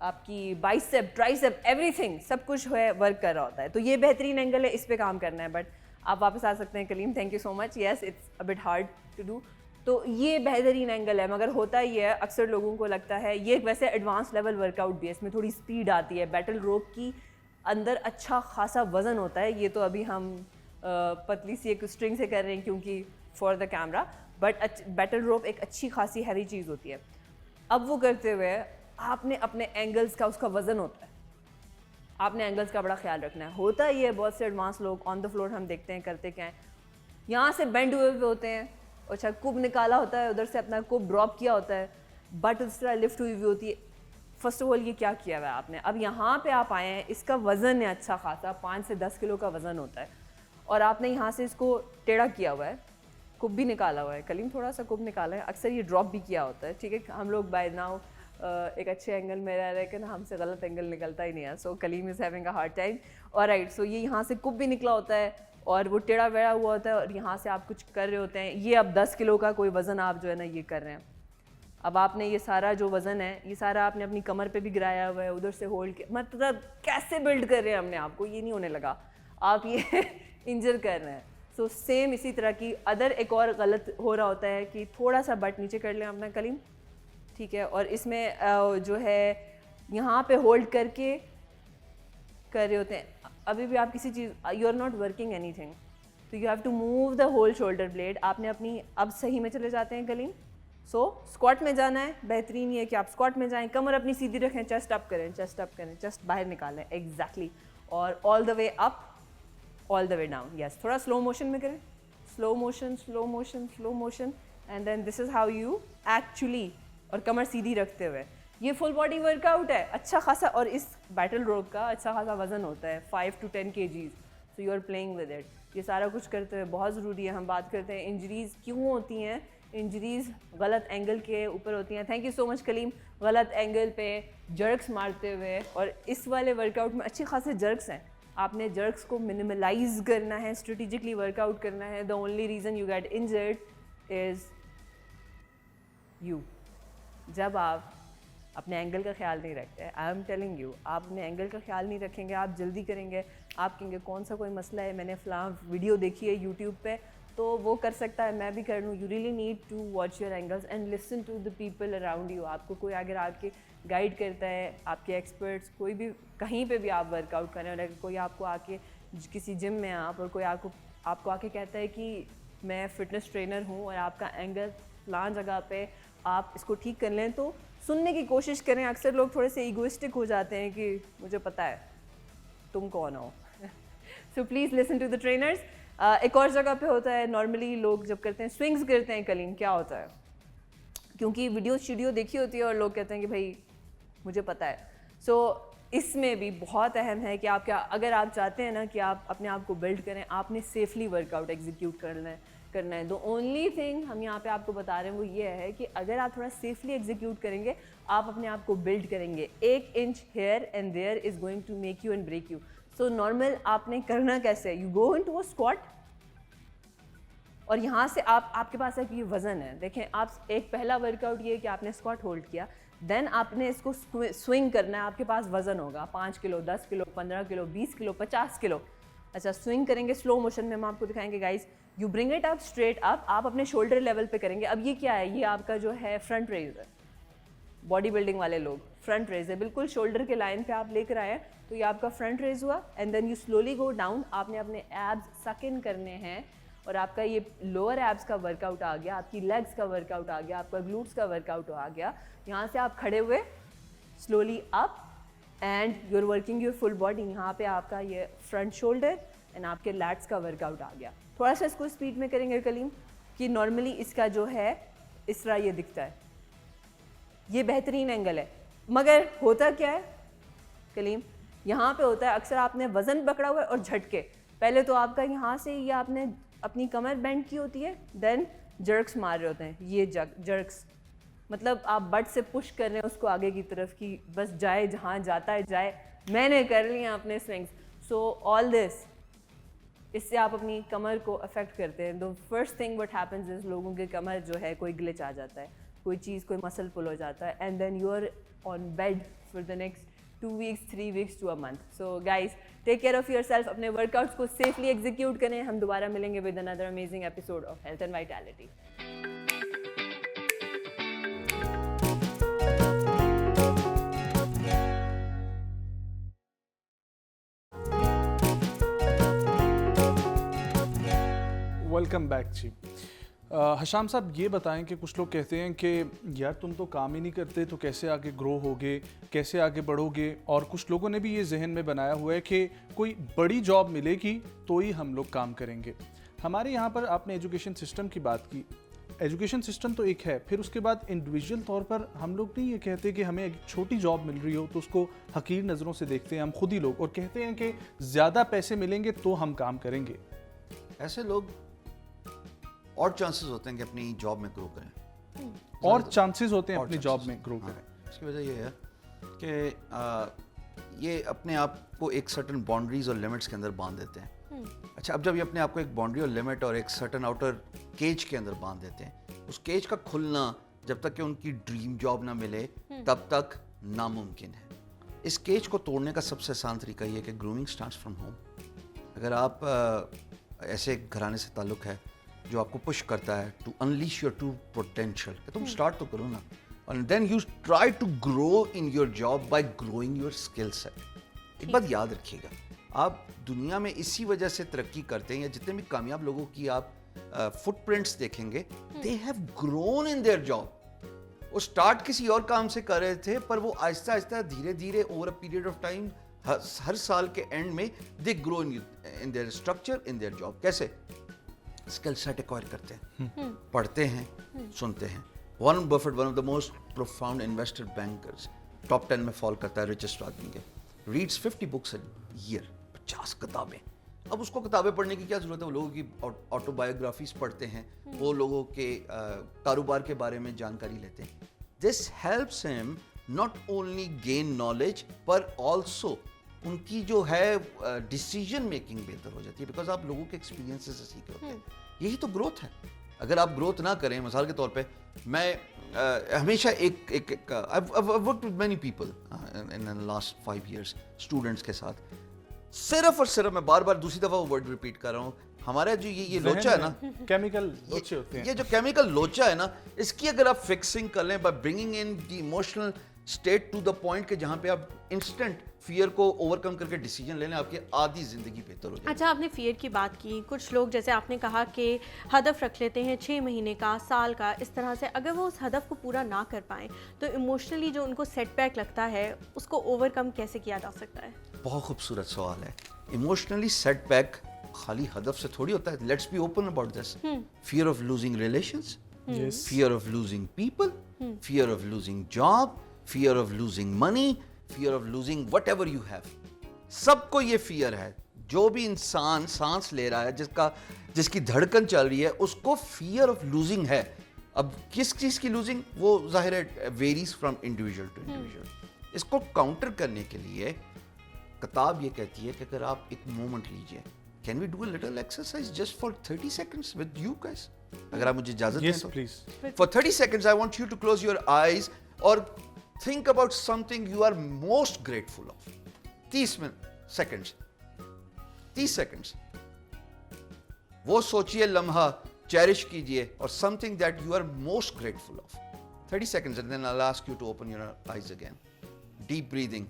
آپ کی بائسیپ, ٹرائسیپ, ایوری تھنگ, سب کچھ ہے ورک کر رہا ہوتا ہے. تو یہ بہترین اینگل ہے, اس پہ کام کرنا ہے. بٹ آپ واپس آ سکتے ہیں Kaleem, thank you so much. Yes it's a bit hard to do. تو یہ بہترین اینگل ہے, مگر ہوتا یہ ہے اکثر لوگوں کو لگتا ہے یہ ویسے ایڈوانس لیول ورک آؤٹ بھی ہے, اس میں تھوڑی اسپیڈ آتی ہے. بیٹل روپ کی اندر اچھا خاصا وزن ہوتا ہے. یہ تو ابھی ہم پتلی سی ایک اسٹرنگ سے کر رہے ہیں کیونکہ for the camera, but battle روپ ایک اچھی خاصی ہیوی چیز ہوتی ہے. اب وہ کرتے ہوئے آپ نے اپنے اینگلز کا, اس کا وزن ہوتا ہے, آپ نے اینگلز کا بڑا خیال رکھنا ہے. ہوتا یہ ہے بہت سے ایڈوانس لوگ آن دا فلور ہم دیکھتے ہیں کرتے کیا ہیں, یہاں سے بینڈ ہوئے ہوتے ہیں, اچھا کب نکالا ہوتا ہے, ادھر سے اپنا کب ڈراپ کیا ہوتا ہے, بٹ اس طرح لفٹ ہوئی ہوتی ہے. فرسٹ آف آل یہ کیا کیا ہوا ہے آپ نے. اب یہاں پہ آپ آئے ہیں, اس کا وزن ہے اچھا خاصا 5 سے 10 کلو کا وزن ہوتا ہے, اور آپ نے یہاں سے اس کو ٹیڑھا کیا ہوا ہے, کب بھی نکالا ہوا ہے. کلیم تھوڑا سا کب نکالا ہے, اکثر یہ ڈراپ بھی کیا ہوتا ہے. ٹھیک ہے, ہم لوگ بائی ناؤ ایک اچھے اینگل میں رہ رہے کہ ہم سے غلط اینگل نکلتا ہی نہیں ہے. So Kaleem is having a hard time. اور رائٹ, سو یہ یہاں سے کب بھی نکلا ہوتا ہے اور وہ ٹیڑھا ویڑھا ہوا ہوتا ہے, اور یہاں سے آپ کچھ کر رہے ہوتے ہیں. یہ اب 10 کلو کا کوئی وزن آپ جو ہے نا یہ کر رہے ہیں. اب آپ نے یہ سارا جو وزن ہے یہ سارا آپ نے اپنی کمر پہ بھی گرایا ہوا ہے, ادھر سے ہولڈ کیا, مطلب کیسے بلڈ کر رہے ہیں ہم نے آپ کو, یہ نہیں ہونے لگا, آپ یہ انجر کر رہے ہیں. سو سیم اسی طرح کی ادر ایک اور غلط ہو رہا ہوتا ہے کہ تھوڑا سا بٹ نیچے کر لیں اپنا کلیم. ٹھیک ہے, اور اس میں جو ہے یہاں پہ ہولڈ کر کے کر رہے ہوتے ہیں. ابھی بھی آپ کسی چیز, یو آر ناٹ ورکنگ اینی تھنگ, تو you have to move the whole shoulder blade. آپ نے اپنی اب صحیح میں چلے جاتے ہیں کلیم. سو اسکواٹ میں جانا ہے, بہترین یہ ہے کہ آپ اسکواٹ میں جائیں, کمر اپنی سیدھی رکھیں, چیسٹ اپ کریں, چیسٹ اپ کریں, چیسٹ باہر نکالیں ایگزیکٹلی, اور آل the way up, all the way down. یس, تھوڑا سلو موشن میں کریں, slow motion, slow motion, slow motion, and then this is how you actually, اور کمر سیدھی رکھتے ہوئے. یہ فل باڈی ورک آؤٹ ہے اچھا خاصا, اور اس بیٹل روپ کا اچھا خاصا وزن ہوتا ہے 5 to 10 kgs. So you are playing with it. یہ سارا کچھ کرتے ہوئے بہت ضروری ہے. ہم بات کرتے ہیں انجریز کیوں ہوتی ہیں. انجریز غلط اینگل کے اوپر ہوتی ہیں. تھینک یو سو مچ کلیم. غلط اینگل پہ جرکس مارتے ہوئے, اور اس والے ورک آؤٹ میں اچھے خاصے جرکس ہیں. آپ نے جرکس کو منیملائز کرنا ہے, اسٹریٹجکلی ورک آؤٹ کرنا ہے. The only reason you get injured is you. جب آپ اپنے اینگل کا خیال نہیں رکھتے, آئی ایم ٹیلنگ یو, آپ اپنے اینگل کا خیال نہیں رکھیں گے, آپ جلدی کریں گے, آپ کہیں گے کون سا کوئی مسئلہ ہے, میں نے فلاں ویڈیو دیکھی ہے یوٹیوب پہ تو وہ کر سکتا ہے, میں بھی کر لوں. You really need to watch your angles and listen to the people around you. آپ کو کوئی اگر آ کے گائیڈ کرتا ہے, آپ کے ایکسپرٹس, کوئی بھی کہیں پہ بھی آپ ورک آؤٹ کریں, اور اگر کوئی آپ کو آ کے کسی جم میں آپ, اور کوئی آپ کو آ کے کہتا ہے کہ میں فٹنس ٹرینر ہوں اور آپ کا اینگل فلاں جگہ پہ آپ اس کو ٹھیک کر لیں, تو سننے کی کوشش کریں. اکثر لوگ تھوڑے سے ایگوئسٹک ہو جاتے ہیں کہ مجھے پتہ ہے تم کون ہو. So please listen to the trainers. ایک اور جگہ پہ ہوتا ہے نارملی لوگ جب کرتے ہیں سوئنگز کرتے ہیں کلیم, کیا ہوتا ہے, کیونکہ ویڈیو دیکھی ہوتی ہے اور لوگ کہتے ہیں کہ بھائی مجھے پتہ ہے. سو اس میں بھی بہت اہم ہے کہ آپ کیا, اگر آپ چاہتے ہیں نا کہ آپ اپنے آپ کو بلڈ کریں, آپ نے سیفلی ورک آؤٹ ایگزیکیوٹ کرنا ہے. دا اونلی تھنگ ہم یہاں پہ آپ کو بتا رہے ہیں وہ یہ ہے کہ اگر آپ تھوڑا سیفلی ایگزیکیوٹ کریں گے, آپ اپنے آپ کو بلڈ کریں گے. 1 inch here and there is going to make you and break you. So normal آپ نے کرنا کیسے, you go into a squat, اور یہاں سے آپ کے پاس ایک یہ وزن ہے. دیکھیں آپ ایک پہلا ورک آؤٹ یہ ہے کہ آپ نے اسکواٹ ہولڈ کیا, دین آپ نے اس کو سوئنگ کرنا ہے. آپ کے پاس وزن ہوگا 5 کلو, 10 کلو, 15 کلو, 20 کلو, 50 کلو. اچھا سوئنگ کریں گے سلو موشن میں, ہم آپ کو دکھائیں گے guys. You bring it up straight up, آپ اپنے شولڈر لیول پہ کریں گے. اب یہ کیا ہے, یہ آپ کا جو ہے فرنٹ ریز ہے. باڈی بلڈنگ والے لوگ فرنٹ ریز ہے, بالکل شولڈر کے لائن پہ آپ لے کر آئے, تو یہ آپ کا فرنٹ ریز ہوا. And then you slowly go down. آپ نے اپنے ایبس سک ان کرنے ہیں, اور آپ کا یہ لوور ایبس کا ورک آؤٹ آ گیا, آپ کی لیگس کا ورک آؤٹ آ گیا, آپ کا گلوٹس کا ورک آؤٹ آ گیا. یہاں سے آپ کھڑے ہوئے slowly up, and you are working your full body. یہاں پہ آپ کا یہ فرنٹ شولڈر اینڈ آپ کے لیٹس کا ورک آؤٹ آ گیا. تھوڑا سا اس کو اسپیڈ میں کریں گے کلیم, کہ نارملی اس کا جو ہے اس طرح یہ دکھتا ہے. یہ بہترین اینگل ہے, مگر ہوتا کیا ہے کلیم, یہاں پہ ہوتا ہے اکثر آپ نے وزن پکڑا ہوا ہے اور جھٹکے. پہلے تو آپ کا یہاں سے یہ آپ نے اپنی کمر بینڈ کی ہوتی ہے, دین جرکس مار رہے ہوتے ہیں, یہ جرکس. مطلب آپ بٹ سے پش کر رہے ہیں اس کو آگے کی طرف کہ بس جائے جہاں جاتا ہے جائے, میں نے کر لیا اپنے سوئنگس. سو آل دس, اس سے آپ اپنی کمر کو افیکٹ کرتے ہیں. تو first thing what happens is لوگوں کے کمر جو ہے کوئی گلچ آ جاتا ہے, کوئی چیز کوئی مسل پل ہو جاتا ہے, and then you are on bed for the next 2 weeks 3 weeks to a month. So guys, take care of yourself, اپنے ورک آؤٹس کو سیفلی ایگزیکیوٹ کریں. ہم دوبارہ ملیں گے with another amazing episode of Health and Vitality. Welcome back ji. Hisham sahab یہ بتائیں کہ کچھ لوگ کہتے ہیں کہ یار تم تو کام ہی نہیں کرتے تو کیسے آگے گرو ہوگے, کیسے آگے بڑھو گے, اور کچھ لوگوں نے بھی یہ ذہن میں بنایا ہوا ہے کہ کوئی بڑی جاب ملے گی تو ہی ہم لوگ کام کریں گے. ہمارے یہاں پر آپ نے ایجوکیشن سسٹم کی بات کی, ایجوکیشن سسٹم تو ایک ہے, پھر اس کے بعد انڈیویجول طور پر ہم لوگ نہیں یہ کہتے کہ ہمیں ایک چھوٹی جاب مل رہی ہو تو اس کو حقیر نظروں سے دیکھتے ہیں ہم خود ہی لوگ, اور کہتے ہیں کہ زیادہ پیسے ملیں گے تو ہم کام کریں گے. ایسے لوگ اور چانسز ہوتے ہیں کہ اپنی جاب میں گرو کریں, اور چانسز ہوتے ہیں اپنی جاب میں گرو کریں. اس کی وجہ یہ ہے کہ یہ اپنے آپ کو ایک سرٹن باؤنڈریز اور لمٹس کے اندر باندھ دیتے ہیں. اچھا, اب جب یہ اپنے آپ کو ایک باؤنڈری اور لمٹ اور ایک سرٹن آؤٹر کیج کے اندر باندھ دیتے ہیں, اس کیج کا کھلنا جب تک کہ ان کی ڈریم جاب نہ ملے تب تک ناممکن ہے. اس کیج کو توڑنے کا سب سے آسان طریقہ یہ ہے کہ گرومنگ اسٹارٹس فرام ہوم. اگر آپ ایسے گھرانے سے تعلق ہے جو آپ کو پش کرتا ہے to unleash your true potential, کہ تم اسٹارٹ تو کرو نا, and then you try to grow in your job by growing your skill set. ایک بات یاد رکھیے گا, آپ دنیا میں اسی وجہ سے ترقی کرتے ہیں, یا جتنے بھی کامیاب لوگوں کی آپ فٹ پرنٹس دیکھیں گے, they have grown in their job. وہ اسٹارٹ کسی اور کام سے کر رہے تھے, پر وہ آہستہ آہستہ دھیرے دھیرے over a period of time ہر سال کے اینڈ میں they grow in their structure in their job. کیسے؟ اسکل سیٹ ایکوائر کرتے ہیں, پڑھتے ہیں, سنتے ہیں. Warren Buffett, one of the most profound investor bankers, top 10 میں فال کرتا ہے ریچسٹ آدمی کے, ریڈس 50 books a year, 50 کتابیں. اب اس کو کتابیں پڑھنے کی کیا ضرورت ہے؟ وہ لوگوں کی آٹو بایوگرافیز پڑھتے ہیں, وہ لوگوں کے کاروبار کے بارے میں جانکاری لیتے ہیں. دس ہیلپس ہم not only gain knowledge per also in کی جو ہے ڈیسیجن میکنگ بہتر ہو جاتی ہے, بیکاز آپ لوگوں کے ایکسپیرینس سے سیکھ رہے ہوتے ہیں. یہی تو گروتھ ہے. اگر آپ گروتھ نہ کریں, مثال کے طور پہ میں ہمیشہ ایک work with many people in last 5 years students کے ساتھ, صرف اور صرف میں بار بار دوسری دفعہ وہ ورڈ ریپیٹ کر رہا ہوں, ہمارا جو یہ لوچا ہے نا, کیمیکل لوچے ہوتے ہیں, یہ جو کیمیکل لوچا ہے نا, اس کی اگر آپ فکسنگ کر لیں by bringing in the emotional state to the point کہ جہاں پہ آپ انسٹنٹ فیئر کو اوور کم کر کے ڈیسیجن لے لیں, آپ کی آدھی زندگی بہتر ہو جائے. اچھا, آپ نے فیئر کی بات کی. کچھ لوگ جیسے آپ نے کہا کہ ہدف رکھ لیتے ہیں 6 مہینے کا, سال کا, اس طرح سے. اگر وہ اس ہدف کو پورا نہ کر پائیں تو ایموشنلی جو ان کو سیٹ بیک لگتا ہے اس کو اوور کم کیسے کیا جا سکتا ہے؟ بہت خوبصورت سوال ہے. ایموشنلی سیٹ بیک خالی ہدف سے تھوڑی ہوتا ہے. Let's be open about this. Fear of losing relations, fear of losing people, fear of losing job, fear of losing money, fear of losing whatever you have. سب کو یہ fair ہے. جو بھی انسان سانس لے رہا ہے, جس کی دھڑکن چل رہی ہے, اس کو فیئر آف لوزنگ ہے. اب کس چیز کی لوزنگ, وہ ظاہر ہے varies from individual to individual. اس کو کاؤنٹر کرنے کے لیے کتاب یہ کہتی ہے کہ اگر آپ ایک مومنٹ لیجئے, can we do a little exercise just for 30 seconds with you guys, اگر آپ مجھے اجازت دیں تو please. For 30 seconds I want you to close your eyes اور think about something you are most grateful of. 30 seconds وہ سوچئے, لمحہ چیرش کیجئے, اور something that you are most grateful of. 30 seconds and then I'll ask you to open your eyes again. Deep breathing.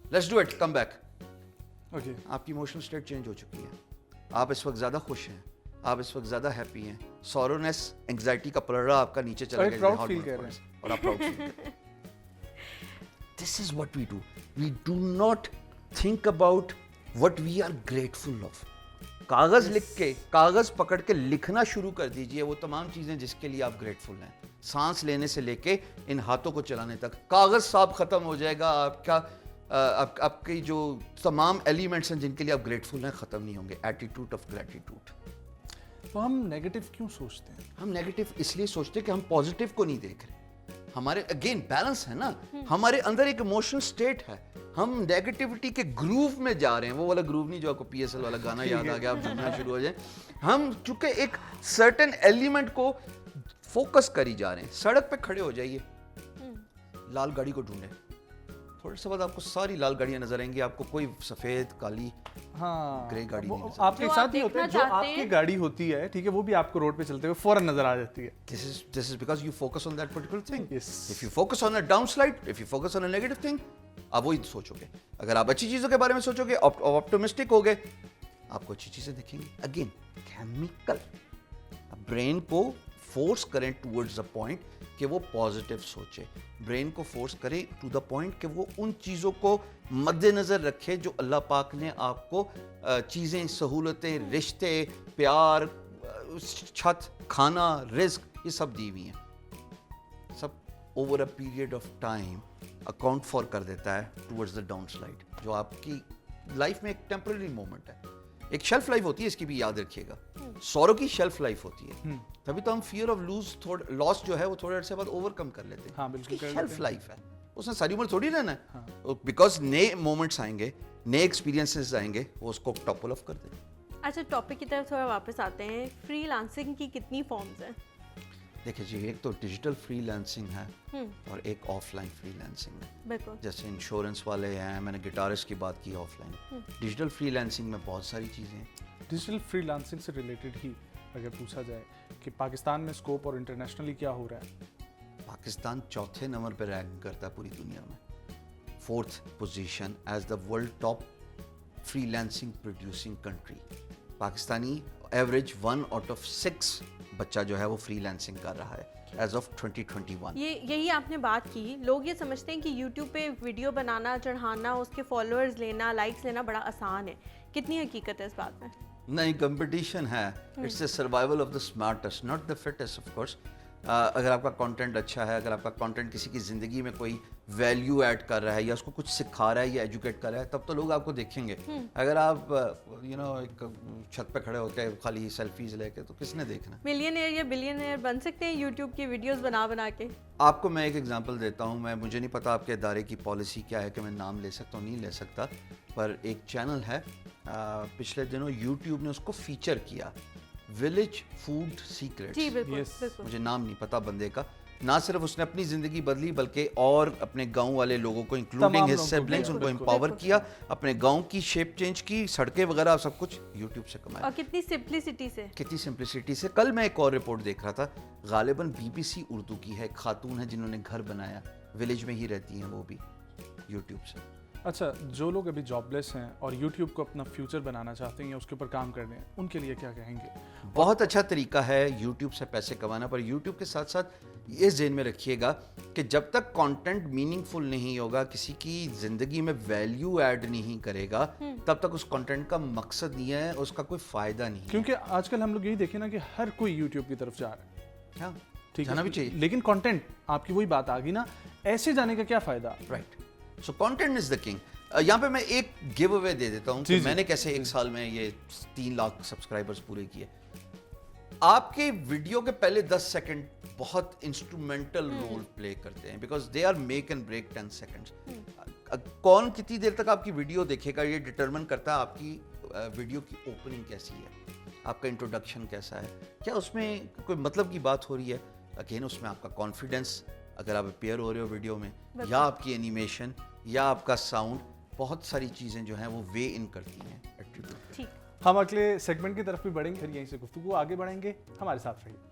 Let's do it. Come back. Okay. آپ کی emotional state change ہو چکی ہے. آپ اس وقت زیادہ خوش ہیں, آپ اس وقت زیادہ ہیپی ہیں. سورونیس, انگزائٹی کا پلڑا آپ کا نیچے چلا گیا, پراؤڈ فیل کر رہے ہیں, اور آپ پراؤڈ فیل کر رہے ہیں. This is what we do. We do not think about what we are grateful of. کاغذ لکھ کے, کاغذ پکڑ کے لکھنا شروع کر دیجئے وہ تمام چیزیں جس کے لیے آپ گریٹفل ہیں. سانس لینے سے لے کے ان ہاتھوں کو چلانے تک کاغذ صاحب ختم ہو جائے گا, آپ کی جو تمام ایلیمنٹس ہیں جن کے لیے آپ گریٹفل ہیں ختم نہیں ہوں گے. Attitude of gratitude. تو ہم نیگیٹو کیوں سوچتے ہیں؟ ہم نیگیٹو اس لیے سوچتے ہیں کہ ہم پازیٹیو کو نہیں دیکھ رہے. ہمارے اگین بیلنس ہے نا, ہمارے اندر ایک ایموشنل اسٹیٹ ہے, ہم نیگیٹیوٹی کے گروو میں جا رہے ہیں, وہ والا گروو نہیں جو آپ کو پی ایس ایل والا گانا یاد آ گیا, آپ جھومنا شروع ہو جائیں. ہم چونکہ ایک سرٹن ایلیمنٹ کو فوکس کری جا رہے ہیں. سڑک پہ کھڑے ہو جائیے, لال گاڑی کو ڈھونڈیں, تھوڑے سے بعد آپ کو ساری لال گاڑیاں نظر آئیں گی, آپ کو کوئی سفید کالی ہاں گرے گاڑی نہیں نظر. آپ کے ساتھ ہی ہوتا ہے, جو آپ کی گاڑی ہوتی ہے ٹھیک ہے, وہ بھی آپ کو روڈ پہ چلتے ہوئے فوراً نظر آ جاتی ہے. This is because you focus on that particular thing. Yes. If you focus on a downslide, if you focus on a negative thing, آپ وہی سوچو گے. اگر آپ اچھی چیزوں کے بارے میں سوچو گے, آپٹمسٹک ہو گئے, آپ کو اچھی چیزیں دکھیں گی. اگین کیمیکل, برین کو فورس کریں ٹورڈز اے پوائنٹ کہ وہ پازیٹیو سوچے, برین کو فورس کریں ٹو دا پوائنٹ کہ وہ ان چیزوں کو مد نظر رکھے جو اللہ پاک نے آپ کو چیزیں, سہولتیں, رشتے, پیار, چھت, کھانا, رزق, یہ سب دی ہوئی ہیں, سب over a period of time account for کر دیتا ہے ٹورڈز دا ڈاؤن سلائڈ, جو آپ کی لائف میں ایک ٹیمپرری مومنٹ ہے. ایک شیلف لائف ہوتی ہے, اس کی بھی یاد رکھیے گا, سورو کی شیلف لائف ہوتی ہے, تبھی تو ہم فیئر آف لاس جو ہے وہ تھوڑے عرصے بعد اوور کم کر لیتے ہیں. ہاں بالکل, شیلف لائف ہے, اس نے ساری عمر تھوڑی رہنا ہے, بیکاز نئے مومنٹس آئیں گے, نئے ایکسپیرینسز آئیں گے, وہ اس کو ٹاپل آف کر دیں. اچھا ٹاپک کی طرف تھوڑا واپس آتے ہیں, فری لانسنگ کی کتنی فارمز ہیں؟ دیکھیں جی, ایک تو ڈیجیٹل فری لانسنگ ہے اور ایک آف لائن فری لانسنگ ہے. بالکل, جیسے انشورنس والے ہیں, میں نے گٹارسٹ کی بات کی of line. Digital free lancing میں بہت ساری چیزیں ہیں. ڈیجیٹل فری لانسنگ سے ریلیٹڈ ہی اگر پوچھا جائے کہ پاکستان میں اسکوپ اور انٹرنیشنلی کیا ہو رہا ہے. پاکستان چوتھے نمبر پہ رینک کرتا ہے پوری دنیا میں, 4th position as the world top free lancing producing country. Pakistani average 1 out of 6 بچہ جو ہے وہ فری لانسنگ کر رہا ہے ایز آف 2021. یہی آپ نے بات کی, لوگ یہ سمجھتے ہیں کہ یوٹیوب پہ ویڈیو بنانا, چڑھانا, اس کے فالوورز لینا, لائکس لینا بڑا آسان ہے. کتنی حقیقت ہے اس بات میں؟ نہیں, کمپٹیشن ہے. It's a survival of the smartest, not the fittest of course. اگر آپ کا کانٹینٹ اچھا ہے, اگر آپ کا کانٹینٹ کسی کی زندگی میں کوئی ویلیو ایڈ کر رہا ہے یا اس کو کچھ سکھا رہا ہے یا ایجوکیٹ کر رہا ہے, تب تو لوگ آپ کو دیکھیں گے. اگر آپ ایک چھت پہ کھڑے ہو کے خالی سیلفیز لے کے, تو کس نے دیکھنا؟ ملینئر یا بلینئر بن سکتے ہیں یوٹیوب کی ویڈیوز بنا بنا کے. آپ کو میں ایک ایگزامپل دیتا ہوں. مجھے نہیں پتا آپ کے ادارے کی پالیسی کیا ہے کہ میں نام لے سکتا ہوں, نہیں لے سکتا, پر ایک چینل ہے, پچھلے دنوں یوٹیوب نے اس کو فیچر کیا, ولیج فوڈ سیکریٹس. جی بالکل, بالکل. مجھے نام نہیں پتا بندے کا. نہ صرف اس نے اپنی زندگی بدلی بلکہ اور اپنے گاؤں والے لوگوں کو انکلوڈنگ ہز سبلنگز ان کو امپاور کیا, اپنے گاؤں کی شیپ چینج کی, سڑکیں وغیرہ سب کچھ یوٹیوب سے کمایا. اور کتنی سمپلسٹی سے, کتنی سمپلسٹی سے. کل میں ایک اور رپورٹ دیکھ رہا تھا, غالباً BBC اردو کی ہے, ایک خاتون ہے جنہوں نے گھر بنایا, ولیج میں ہی رہتی ہیں وہ بھی, یوٹیوب سے. اچھا, جو لوگ ابھی جاب لیس ہیں اور یوٹیوب کو اپنا فیوچر بنانا چاہتے ہیں یا اس کے اوپر کام کر رہے ہیں, ان کے لیے کیا کہیں گے؟ بہت اچھا طریقہ ہے یوٹیوب سے پیسے کمانا, پر یوٹیوب کے ساتھ ساتھ یہ ذہن میں رکھیے گا کہ جب تک کانٹینٹ میننگ فل نہیں ہوگا, کسی کی زندگی میں ویلیو ایڈ نہیں کرے گا, تب تک اس کانٹینٹ کا مقصد نہیں ہے, اس کا کوئی فائدہ نہیں ہے. کیونکہ آج کل ہم لوگ یہی دیکھیں نا کہ ہر کوئی یوٹیوب کی طرف جا رہا ہے. ہاں, ٹھیک جانا بھی چاہیے, لیکن کانٹینٹ, آپ کی وہی بات آ گئی نا, ایسے جانے کا کیا فائدہ؟ Right. So content is the king. یہاں پہ میں ایک گیو اوے دے دیتا ہوں کہ میں نے کیسے ایک سال میں یہ 3 لاکھ سبسکرائبرز پورے کیے. آپ کے ویڈیو کے پہلے 10 سیکنڈ بہت انسٹرومنٹل رول پلے کرتے ہیں, because they are make and break 10 seconds. کون کتنی دیر تک آپ کی ویڈیو دیکھے گا یہ ڈٹرمن کرتا ہے آپ کی ویڈیو کی اوپننگ کیسی ہے, آپ کا انٹروڈکشن کیسا ہے, کیا اس میں کوئی مطلب کی بات ہو رہی ہے. اگین اس میں آپ کا کانفیڈنس, اگر آپ اپیئر ہو رہے ہو ویڈیو میں, یا آپ کی اینیمیشن, یا آپ کا ساؤنڈ, بہت ساری چیزیں جو ہیں وہ وے ان کرتی ہیں ایٹیٹیوڈ. ہم اگلے سیگمنٹ کی طرف بھی بڑھیں گے, پھر یہیں سے گفتگو آگے بڑھیں گے, ہمارے ساتھ رہیے.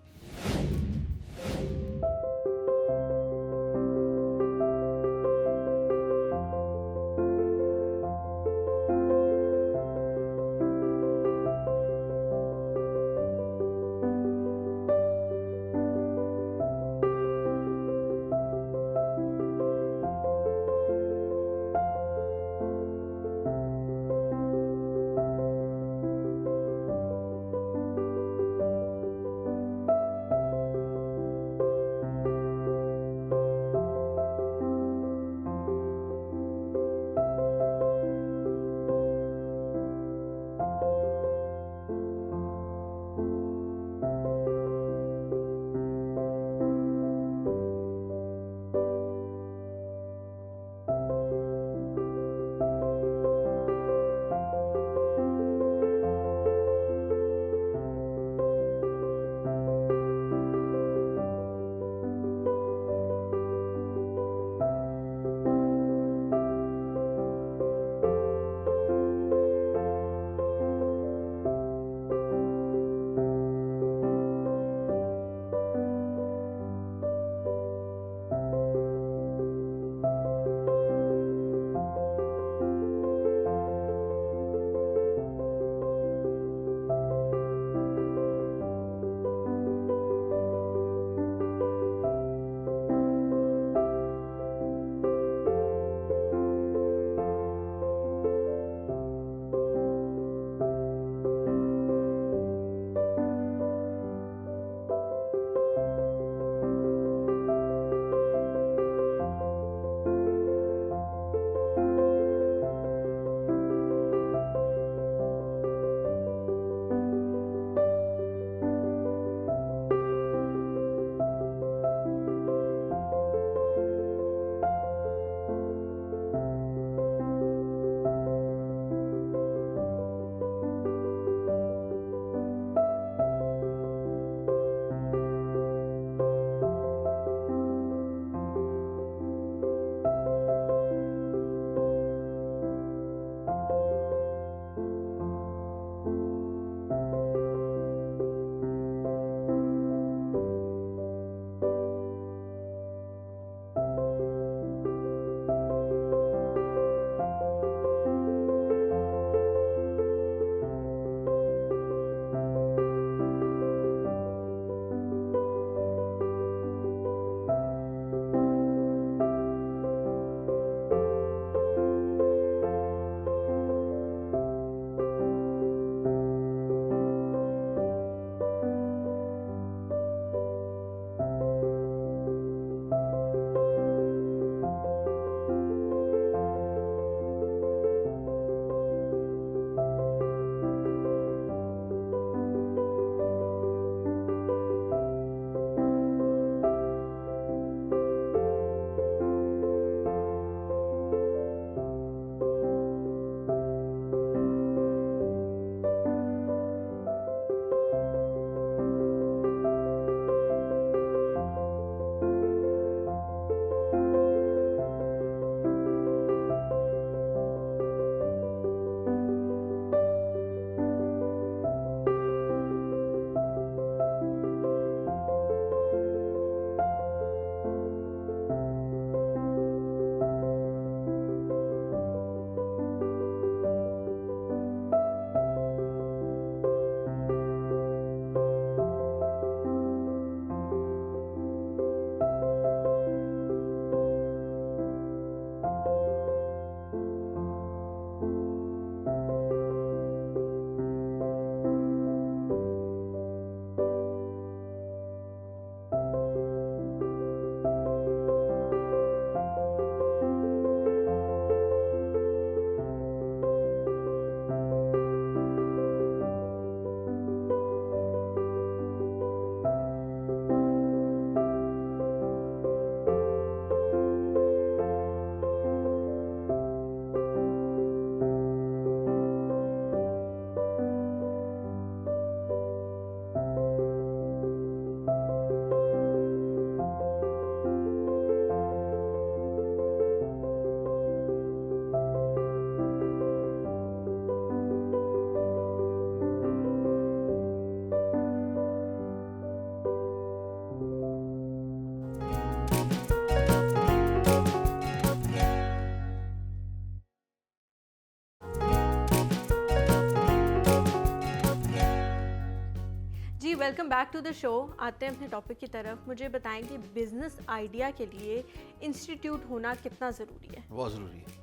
جی ویلکم بیک ٹو دا شو. آتے ہیں اپنے ٹاپک کی طرف. مجھے بتائیں کہ بزنس آئیڈیا کے لیے انسٹیٹیوٹ ہونا کتنا ضروری ہے؟ بہت ضروری ہے.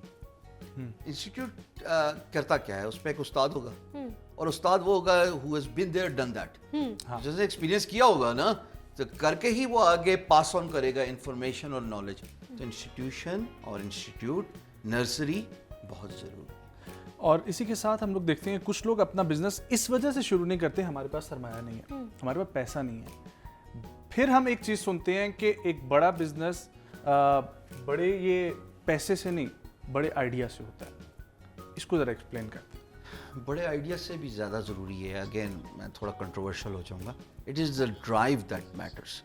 انسٹیٹیوٹ کرتا کیا ہے؟ اس پہ ایک استاد ہوگا, اور استاد وہ ہوگا who has been there done that, جس نے ایکسپیرینس کیا ہوگا نا, تو کر کے ہی وہ آگے پاس آن کرے گا انفارمیشن اور نالج. تو انسٹیٹیوشن اور انسٹیٹیوٹ نرسری بہت ضروری ہے. اور اسی کے ساتھ ہم لوگ دیکھتے ہیں کچھ لوگ اپنا بزنس اس وجہ سے شروع نہیں کرتے, ہمارے پاس سرمایہ نہیں ہے, ہمارے پاس پیسہ نہیں ہے. پھر ہم ایک چیز سنتے ہیں کہ ایک بڑا بزنس بڑے یہ پیسے سے نہیں, بڑے آئیڈیا سے ہوتا ہے. اس کو ذرا ایکسپلین کرتے ہیں. بڑے آئیڈیا سے بھی زیادہ ضروری ہے. اگین میں تھوڑا کنٹروورشل ہو جاؤں گا. It is the drive that matters.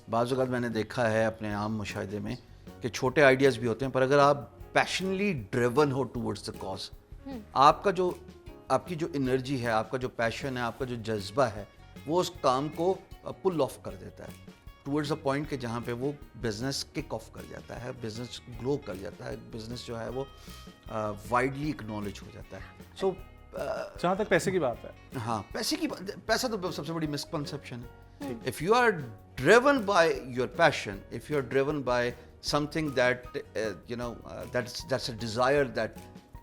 بعض اوقات میں نے دیکھا ہے اپنے عام مشاہدے میں کہ چھوٹے آئیڈیاز بھی ہوتے ہیں, پر اگر آپ پیشنلی ڈریون ہو ٹورڈز دا کاز, آپ کی جو انرجی ہے, آپ کا جو پیشن ہے, آپ کا جو جذبہ ہے, وہ اس کام کو پل آف کر دیتا ہے ٹورڈز اے پوائنٹ کہ جہاں پہ وہ بزنس کک آف کر جاتا ہے, بزنس گرو کر جاتا ہے, بزنس جو ہے وہ وائڈلی اکنالج ہو جاتا ہے. سو جہاں تک پیسے کی بات ہے, ہاں پیسہ تو سب سے بڑی مسکنسیپشن ہے. If you are driven by your passion, if you are driven by something that you know that's a desire that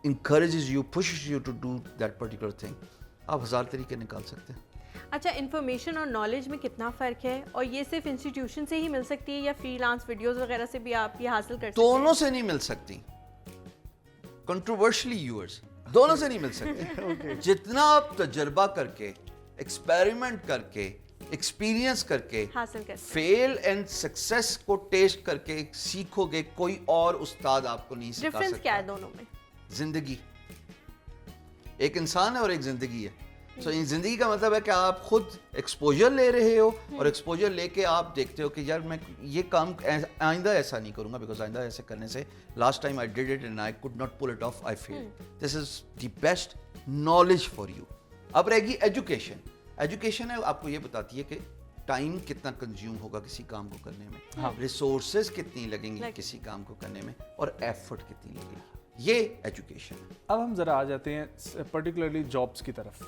encourages you, pushes you to do that particular thing, آپ ہزار طریقے نکال سکتے ہیں. اچھا, information اور knowledge میں کتنا فرق ہے, اور یہ صرف انسٹیٹیوشن سے ہی مل سکتی ہے یا فری لانس ویڈیوز وغیرہ سے بھی آپ یہ حاصل کر سکتے ہیں؟ دونوں سے نہیں مل سکتی. کنٹروورشلی یوورس, دونوں سے نہیں مل سکتی. جتنا آپ تجربہ کر کے, ایکسپیریمنٹ کر کے, ایکسپیرینس کر کے, حاصل کر فیل اینڈ سکسیس کو ٹیسٹ کر کے سیکھو گے, کوئی اور استاد آپ کو نہیں سکھا سکتا. ڈفرینس کیا ہے دونوں میں؟ زندگی, ایک انسان ہے اور ایک زندگی ہے. سو ان زندگی کا مطلب ہے کہ آپ خود ایکسپوجر لے رہے ہو, اور ایکسپوجر لے کے آپ دیکھتے ہو کہ یار میں یہ کام آئندہ ایسا نہیں کروں گا, بیکاز آئندہ ایسے کرنے سے last time I did it and I could not pull it off, I feel. This is the best knowledge for you. اب رہے گی ایجوکیشن. ایجوکیشن ہے آپ کو یہ بتاتی ہے کہ ٹائم کتنا کنزیوم ہوگا کسی کام کو کرنے میں, ریسورسز کتنی لگیں گی کسی کام کو کرنے میں, اور ایفرٹ کتنی لگے گی. یہ ایجوکیشن ہے. اب ہم ذرا آ جاتے ہیں پرٹیکولرلی جابس کی طرف.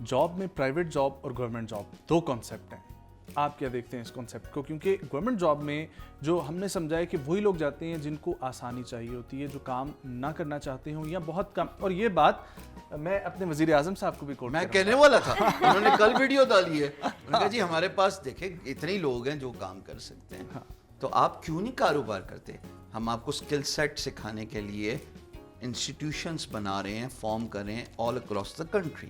جاب میں پرائیویٹ جاب اور گورنمنٹ جاب دو کانسیپٹ ہیں. آپ کیا دیکھتے ہیں اس کانسیپٹ کو؟ کیونکہ گورنمنٹ جاب میں جو ہم نے سمجھا ہے کہ وہی لوگ جاتے ہیں جن کو آسانی چاہیے ہوتی ہے, جو کام نہ کرنا چاہتے ہوں یا بہت کم. اور یہ بات میں اپنے وزیر اعظم صاحب کو بھی کوٹ میں کہنے والا تھا, انہوں نے کل ویڈیو ڈالی ہے, انہوں نے کہا جی ہمارے پاس دیکھیں اتنے ہی لوگ ہیں جو کام کر سکتے ہیں, تو آپ کیوں نہیں کاروبار کرتے؟ ہم آپ کو اسکل سیٹ سکھانے کے لیے انسٹیٹیوشنس بنا رہے ہیں, فارم کر رہے ہیں آل اکراس دا کنٹری.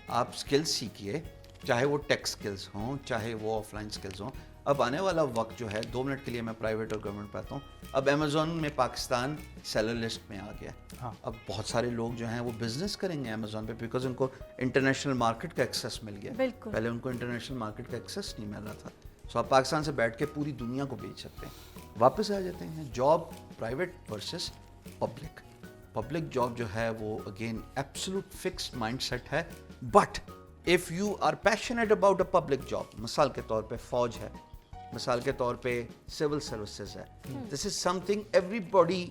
آپ اسکل سیکھیے, چاہے وہ ٹیک اسکلس ہوں, چاہے وہ آف لائن اسکلس ہوں. اب آنے والا وقت جو ہے, 2 منٹ کے لیے میں پرائیویٹ اور گورنمنٹ پہ آتا ہوں. اب امیزون میں پاکستان سیلر لسٹ میں آ گیا. اب بہت سارے لوگ جو ہیں وہ بزنس کریں گے امیزون پہ, بیکاز ان کو انٹرنیشنل مارکیٹ کا ایکسیس مل گیا. پہلے ان کو انٹرنیشنل مارکیٹ کا ایکسیس نہیں مل رہا تھا. سو آپ پاکستان سے بیٹھ کے پوری دنیا کو بیچ سکتے ہیں. واپس آ جاتے ہیں job private versus public. Public job جو ہے وہ again absolute fixed mindset ہے, but if you are passionate about a public job, مثال کے طور پہ فوج ہے, مثال کے طور پہ سول سروسز ہے, this is something everybody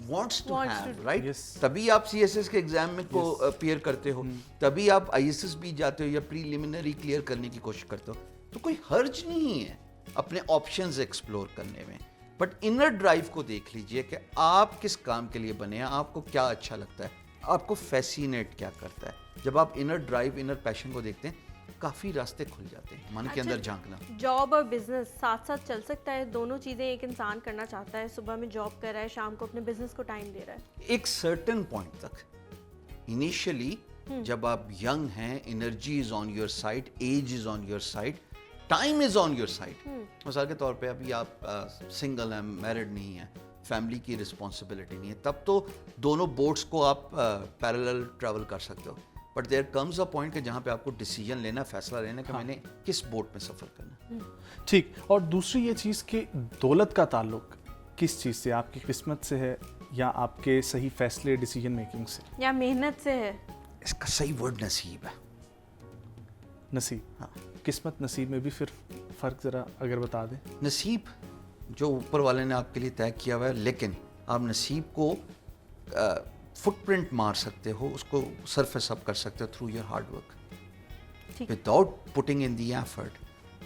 wants to have, right? تبھی آپ سی ایس ایس کے ایگزام میں کو اپیئر کرتے ہو, تبھی آپ آئی ایس ایس بھی جاتے ہو یا پریلیمنری کلیئر کرنے کی کوشش کرتے ہو. تو کوئی حرج نہیں ہے اپنے آپشنز ایکسپلور کرنے میں, بٹ انر ڈرائیو کو دیکھ لیجئے کہ آپ کس کام کے لیے بنے ہیں, آپ کو کیا اچھا لگتا ہے, آپ کو فیسینیٹ کیا کرتا ہے. جب آپ انر ڈرائیو, انر پیشن کو دیکھتے ہیں, کافی راستے کھل جاتے ہیں من کے اندر جھانکنا. جاب اور بزنس ساتھ ساتھ چل سکتا ہے؟ دونوں چیزیں ایک انسان کرنا چاہتا ہے, صبح میں جاب کر رہا ہے, شام کو اپنے بزنس کو ٹائم دے رہا ہے. ایک سرٹن پوائنٹ تک انیشلی جب آپ ینگ ہیں, energy is on your side, age is on your side, time is on your side. مثال کے طور پہ ابھی آپ سنگل ہیں, میرڈ نہیں ہیں, فیملی کی رسپانسبلٹی نہیں ہے, تب تو دونوں بوٹس کو آپ پیرالل ٹریول کر سکتے ہو. But there comes a point کہ جہاں پہ آپ کو ڈیسیجن لینا, فیصلہ لینا کہ میں نے کس بوٹ میں سفر کرنا. ٹھیک. اور دوسری یہ چیز کہ دولت کا تعلق کس چیز سے, آپ کی قسمت سے ہے یا آپ کے صحیح فیصلے, ڈیسیجن میکنگ سے, یا محنت سے ہے؟ اس کا صحیح ورڈ نصیب ہے. نصیب. قسمت نصیب میں بھی پھر فرق ذرا اگر بتا دیں. نصیب جو اوپر والے نے آپ کے لیے طے کیا ہوا ہے, لیکن آپ نصیب کو فٹ پرنٹ مار سکتے ہو, اس کو سرفیس اپ کر سکتے ہو through your hard work. without putting in the effort,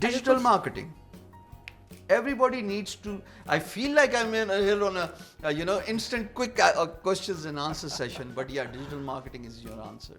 Digital marketing. Everybody needs to. I feel like I'm here on a instant quick questions and answer session. But yeah, digital marketing is your answer.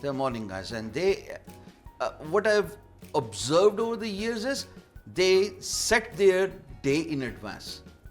They're morning guys, and they what I've observed over the years is they set their day in advance.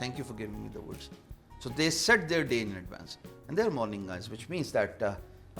Thank you for giving me the words. So they set their day in advance, and they're morning guys, which means that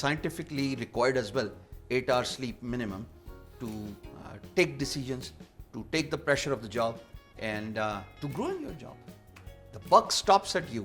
scientifically required as well. 8 hours sleep minimum to take decisions, to take the pressure of the job, and to grow in your job. The buck stops at you.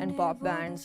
and pop bands,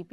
EP,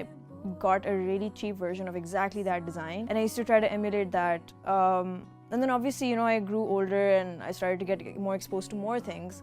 I got a really cheap version of exactly that design, and I used to try to emulate that. And then obviously, I grew older and I started to get more exposed to more things,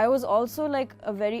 I was also like a very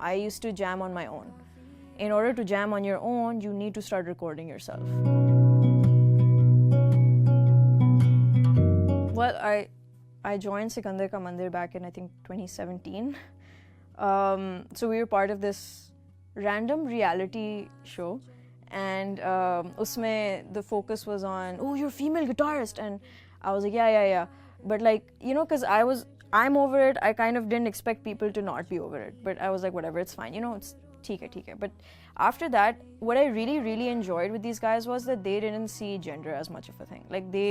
I used to jam on my own. In order to jam on your own, you need to start recording yourself. Well, I joined Sikandar Ka Mandir back in I think 2017. So we were part of this random reality show, and usme the focus was on, oh, you're a female guitarist, and I was like, yeah. But like, because I'm over it, I kind of didn't expect people to not be over it. But I was like, whatever, it's fine, it's theek hai. But after that, what I really, really enjoyed with these guys was that they didn't see gender as much of a thing. Like they,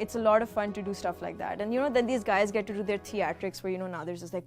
it's a lot of fun to do stuff like that. And then these guys get to do their theatrics where now there's just like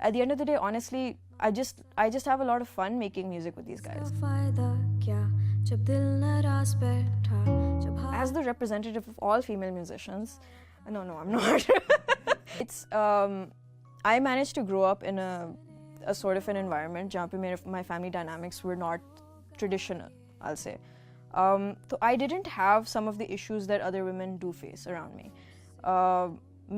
At the end of the day, honestly, I just have a lot of fun making music with these guys. As the representative of all female musicians, no, I'm not. It's I managed to grow up in a sort of an environment where my family dynamics were not traditional, I'll say. So I didn't have some of the issues that other women do face around me.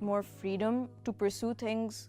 more freedom to pursue things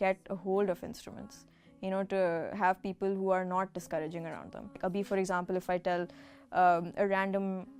get a hold of instruments. you know, to have people who are not discouraging around them. Abhi, for example, if I tell a random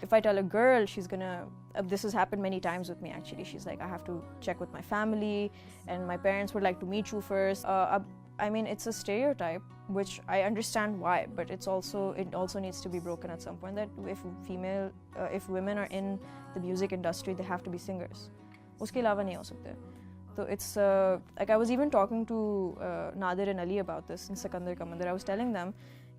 If I tell a girl, she's gonna, this has happened many times with me actually. She's like, I have to check with my family and my parents would like to meet you first. I mean, it's a stereotype, which I understand why, but it also needs to be broken at some point, that if women are in the music industry, they have to be singers. Uske alawa nahi ho sakte. So it's like I was even talking to Nadir and Ali about this in Sikandar Ka Mandir. I was telling them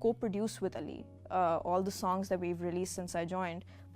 co-produce with Ali all the songs that we've released since I joined,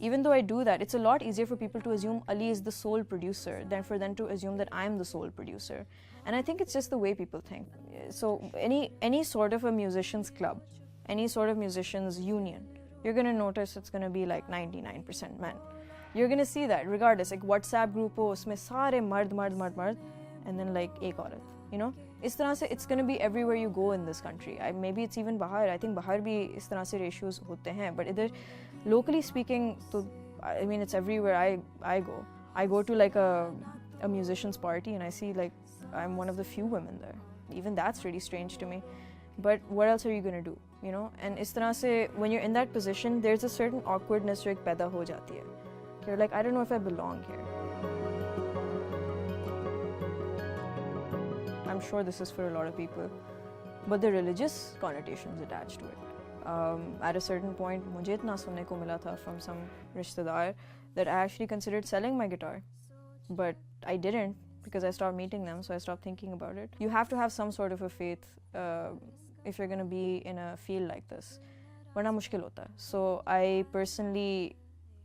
Even though I do that, it's a lot easier for people to assume Ali is the sole producer than for them to assume that I'm the sole producer. And I think it's just the way people think. So any sort of a musician's club, any sort of musician's union, you're going to notice it's going to be like 99% men. You're going to see that regardless. Like WhatsApp group ho, usme sare mard, and then like ek aurat, you know? Is tarah se it's going to be everywhere you go in this country. Maybe it's even bahar. I think bahar bhi is tarah se ratios hote hain. But idhar, locally speaking, to, I mean, it's everywhere I go. I go to like a musician's party and I see like I'm one of the few women there. Even that's really strange to me. But what else are you going to do, you know? And is tarah se, when you're in that position, there's a certain awkwardness jo ek paida ho jati hai. You're like, I don't know if I belong here. I'm sure this is for a lot of people, but the religious connotations attached to it. At a certain point, mujhe itna sunne ko mila tha from some rishtedar that I actually considered selling my guitar, but I didn't because I stopped meeting them, so I stopped thinking about it. You have to have some sort of a faith if you're going to be in a field like this. Varna mushkil hota hai. So I personally,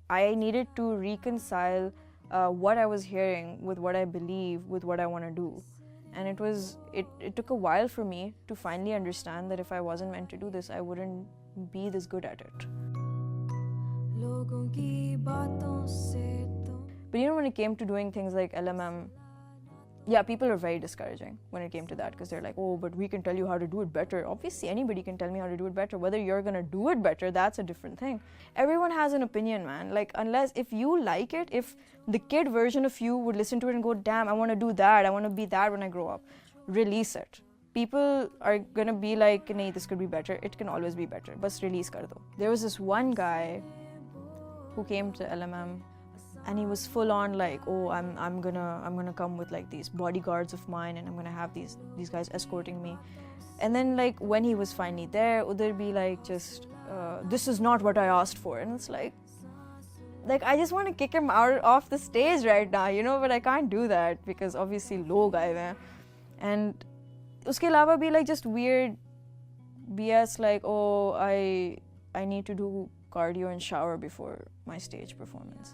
I needed to reconcile what I was hearing with what I believe, with what I want to do. And it took a while for me to finally understand that if I wasn't meant to do this, I wouldn't be this good at it. But you know, when it came to doing things like LMM, yeah, people are very discouraging when it came to that because they're like, oh, but we can tell you how to do it better. Obviously, anybody can tell me how to do it better. Whether you're going to do it better, that's a different thing. Everyone has an opinion, man. Like, unless if you like it, if the kid version of you would listen to it and go, damn, I want to do that. I want to be that when I grow up. Release it. People are going to be like, nahi, this could be better. It can always be better. Bas release kar do. There was this one guy who came to LMM and he was full on like, oh, I'm gonna come with like these bodyguards of mine and I'm gonna have these guys escorting me. And then like when he was finally there, udhar be like just this is not what I asked for. And it's like I just want to kick him off the stage right now, you know, but I can't do that because obviously log aaye hain. And uske alawa be like just weird BS like, oh, I need to do cardio and shower before my stage performance.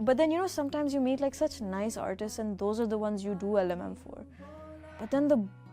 But then, you know, sometimes you meet like such nice artists and those are the ones you do LMM for. But then the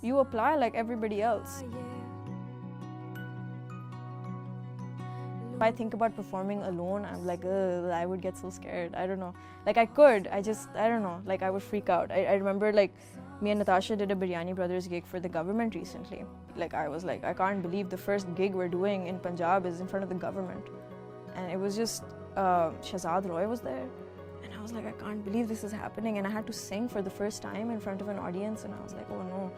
you apply like everybody else. If I think about performing alone, I'm like, I would get so scared. I don't know. Like I don't know. Like I would freak out. I remember like me and Natasha did a Biryani Brothers gig for the government recently. Like I was like, I can't believe the first gig we're doing in Punjab is in front of the government. And it was just, Shahzad Roy was there. And I was like, I can't believe this is happening. And I had to sing for the first time in front of an audience. And I was like, oh no.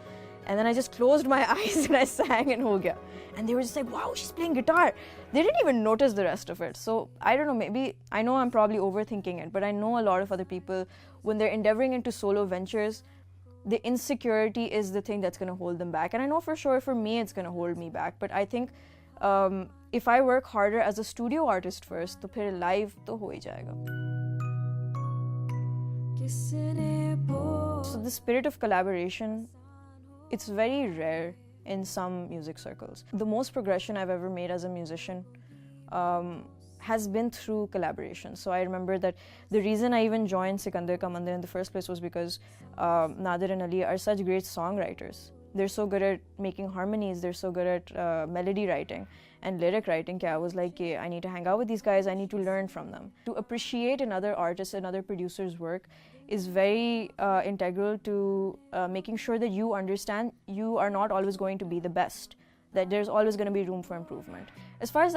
And then I just closed my eyes and I sang and ho gaya. And they were just like, wow, she's playing guitar. They didn't even notice the rest of it. So I don't know, maybe, I know I'm probably overthinking it, but I know a lot of other people, when they're endeavoring into solo ventures, the insecurity is the thing that's going to hold them back. And I know for sure for me, it's going to hold me back. But I think if I work harder as a studio artist first, to phir live to ho hi jayega. So the spirit of collaboration, it's very rare in some music circles. The most progression I've ever made as a musician has been through collaboration. So I remember that the reason I even joined Sikandar Ka Mandir in the first place was because Nadir and Ali are such great songwriters. They're so good at making harmonies, they're so good at melody writing. and lyric writing I was like, I need to hang out with these guys, I need to learn from them. To appreciate another artist, another producer's work is very integral to making sure that you understand you are not always going to be the best, that there's always going to be room for improvement. As far as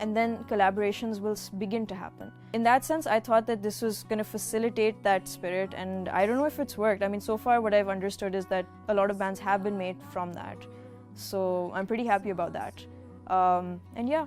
and then collaborations will begin to happen. In that sense, I thought that this was going to facilitate that spirit, and I don't know if it's worked. I mean, so far what I've understood is that a lot of bands have been made from that. So I'm pretty happy about that. And yeah,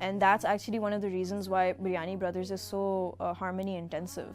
and that's actually one of the reasons why Biryani Brothers is so harmony intensive.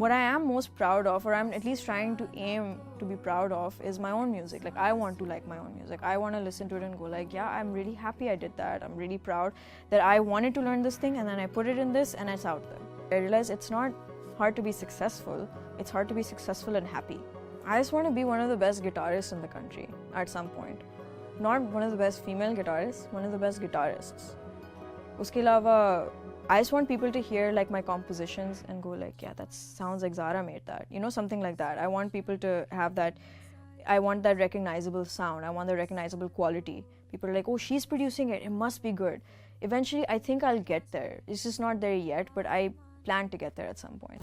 What I am most proud of, or I'm at least trying to aim to be proud of, is my own music. Like, I want to like my own music. I want to listen to it and go like, yeah, I'm really happy I did that. I'm really proud that I wanted to learn this thing and then I put it in this and it's out there. I realized it's not hard to be successful. It's hard to be successful and happy. I just want to be one of the best guitarists in the country at some point. Not one of the best female guitarists, one of the best guitarists. Uske alawa, I just want people to hear like my compositions and go like, yeah, that sounds like Zara made that. You know, something like that. I want people to have that. I want that recognizable sound. I want the recognizable quality. People are like, oh, she's producing it. It must be good. Eventually, I think I'll get there. It's just not there yet, but I plan to get there at some point.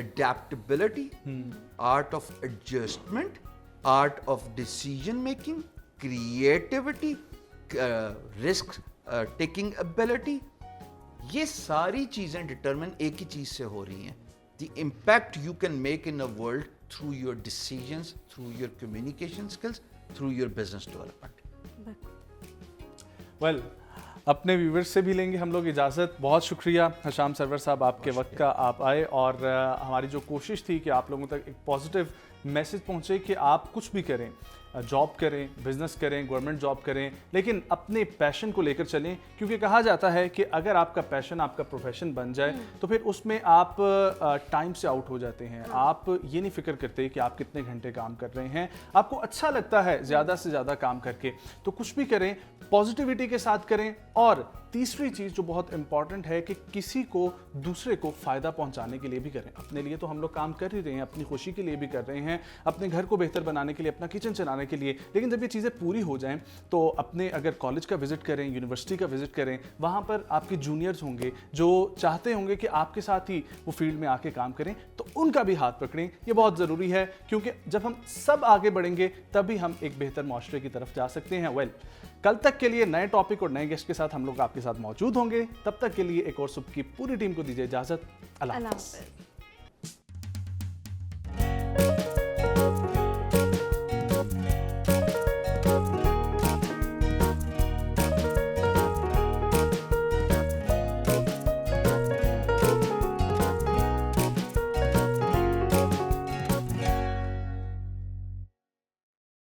adaptability, art of adjustment, art of decision making, creativity, risk taking ability, یہ ساری چیزیں determine ایک ہی چیز سے ہو رہی ہیں, the impact you can make in a world through your decisions, through your communication skills, through your business development. Well اپنے ویورز سے بھی لیں گے ہم لوگ اجازت. بہت شکریہ حشام سرور صاحب آپ کے وقت کا, آپ آئے اور ہماری جو کوشش تھی کہ آپ لوگوں تک ایک پازیٹیو میسج پہنچے کہ آپ کچھ بھی کریں, جاب کریں, بزنس کریں, گورنمنٹ جاب کریں, لیکن اپنے پیشن کو لے کر چلیں, کیونکہ کہا جاتا ہے کہ اگر آپ کا پیشن آپ کا پروفیشن بن جائے تو پھر اس میں آپ ٹائم سے آؤٹ ہو جاتے ہیں. آپ یہ نہیں فکر کرتے کہ آپ کتنے گھنٹے کام کر رہے ہیں, آپ کو اچھا لگتا ہے زیادہ سے زیادہ کام کر کے. تو کچھ بھی کریں پازیٹیوٹی کے ساتھ کریں, اور تیسری چیز جو بہت امپورٹنٹ ہے کہ کسی کو دوسرے کو فائدہ پہنچانے کے لیے بھی کریں. اپنے لیے تو ہم لوگ کام کر ہی رہے ہیں, اپنی خوشی کے لیے بھی کر رہے ہیں, اپنے گھر کو بہتر بنانے کے لیے, اپنا کچن چلانے کے لیے, لیکن جب یہ چیزیں پوری ہو جائیں تو اپنے اگر کالج کا وزٹ کریں, یونیورسٹی کا وزٹ کریں, وہاں پر آپ کے جونیئرز ہوں گے جو چاہتے ہوں گے کہ آپ کے ساتھ ہی وہ فیلڈ میں آ کے کام کریں, تو ان کا بھی ہاتھ پکڑیں. یہ بہت ضروری ہے, کیونکہ جب ہم سب آگے بڑھیں گے تبھی ہم ایک بہتر معاشرے کی طرف جا سکتے ہیں. ویل کل تک کے لیے نئے ٹاپک اور نئے گیسٹ کے ساتھ ہم لوگ آپ کے ساتھ موجود ہوں گے. تب تک کے لیے ایک اور صبح کی پوری ٹیم کو دیجیے اجازت. اللہ حافظ.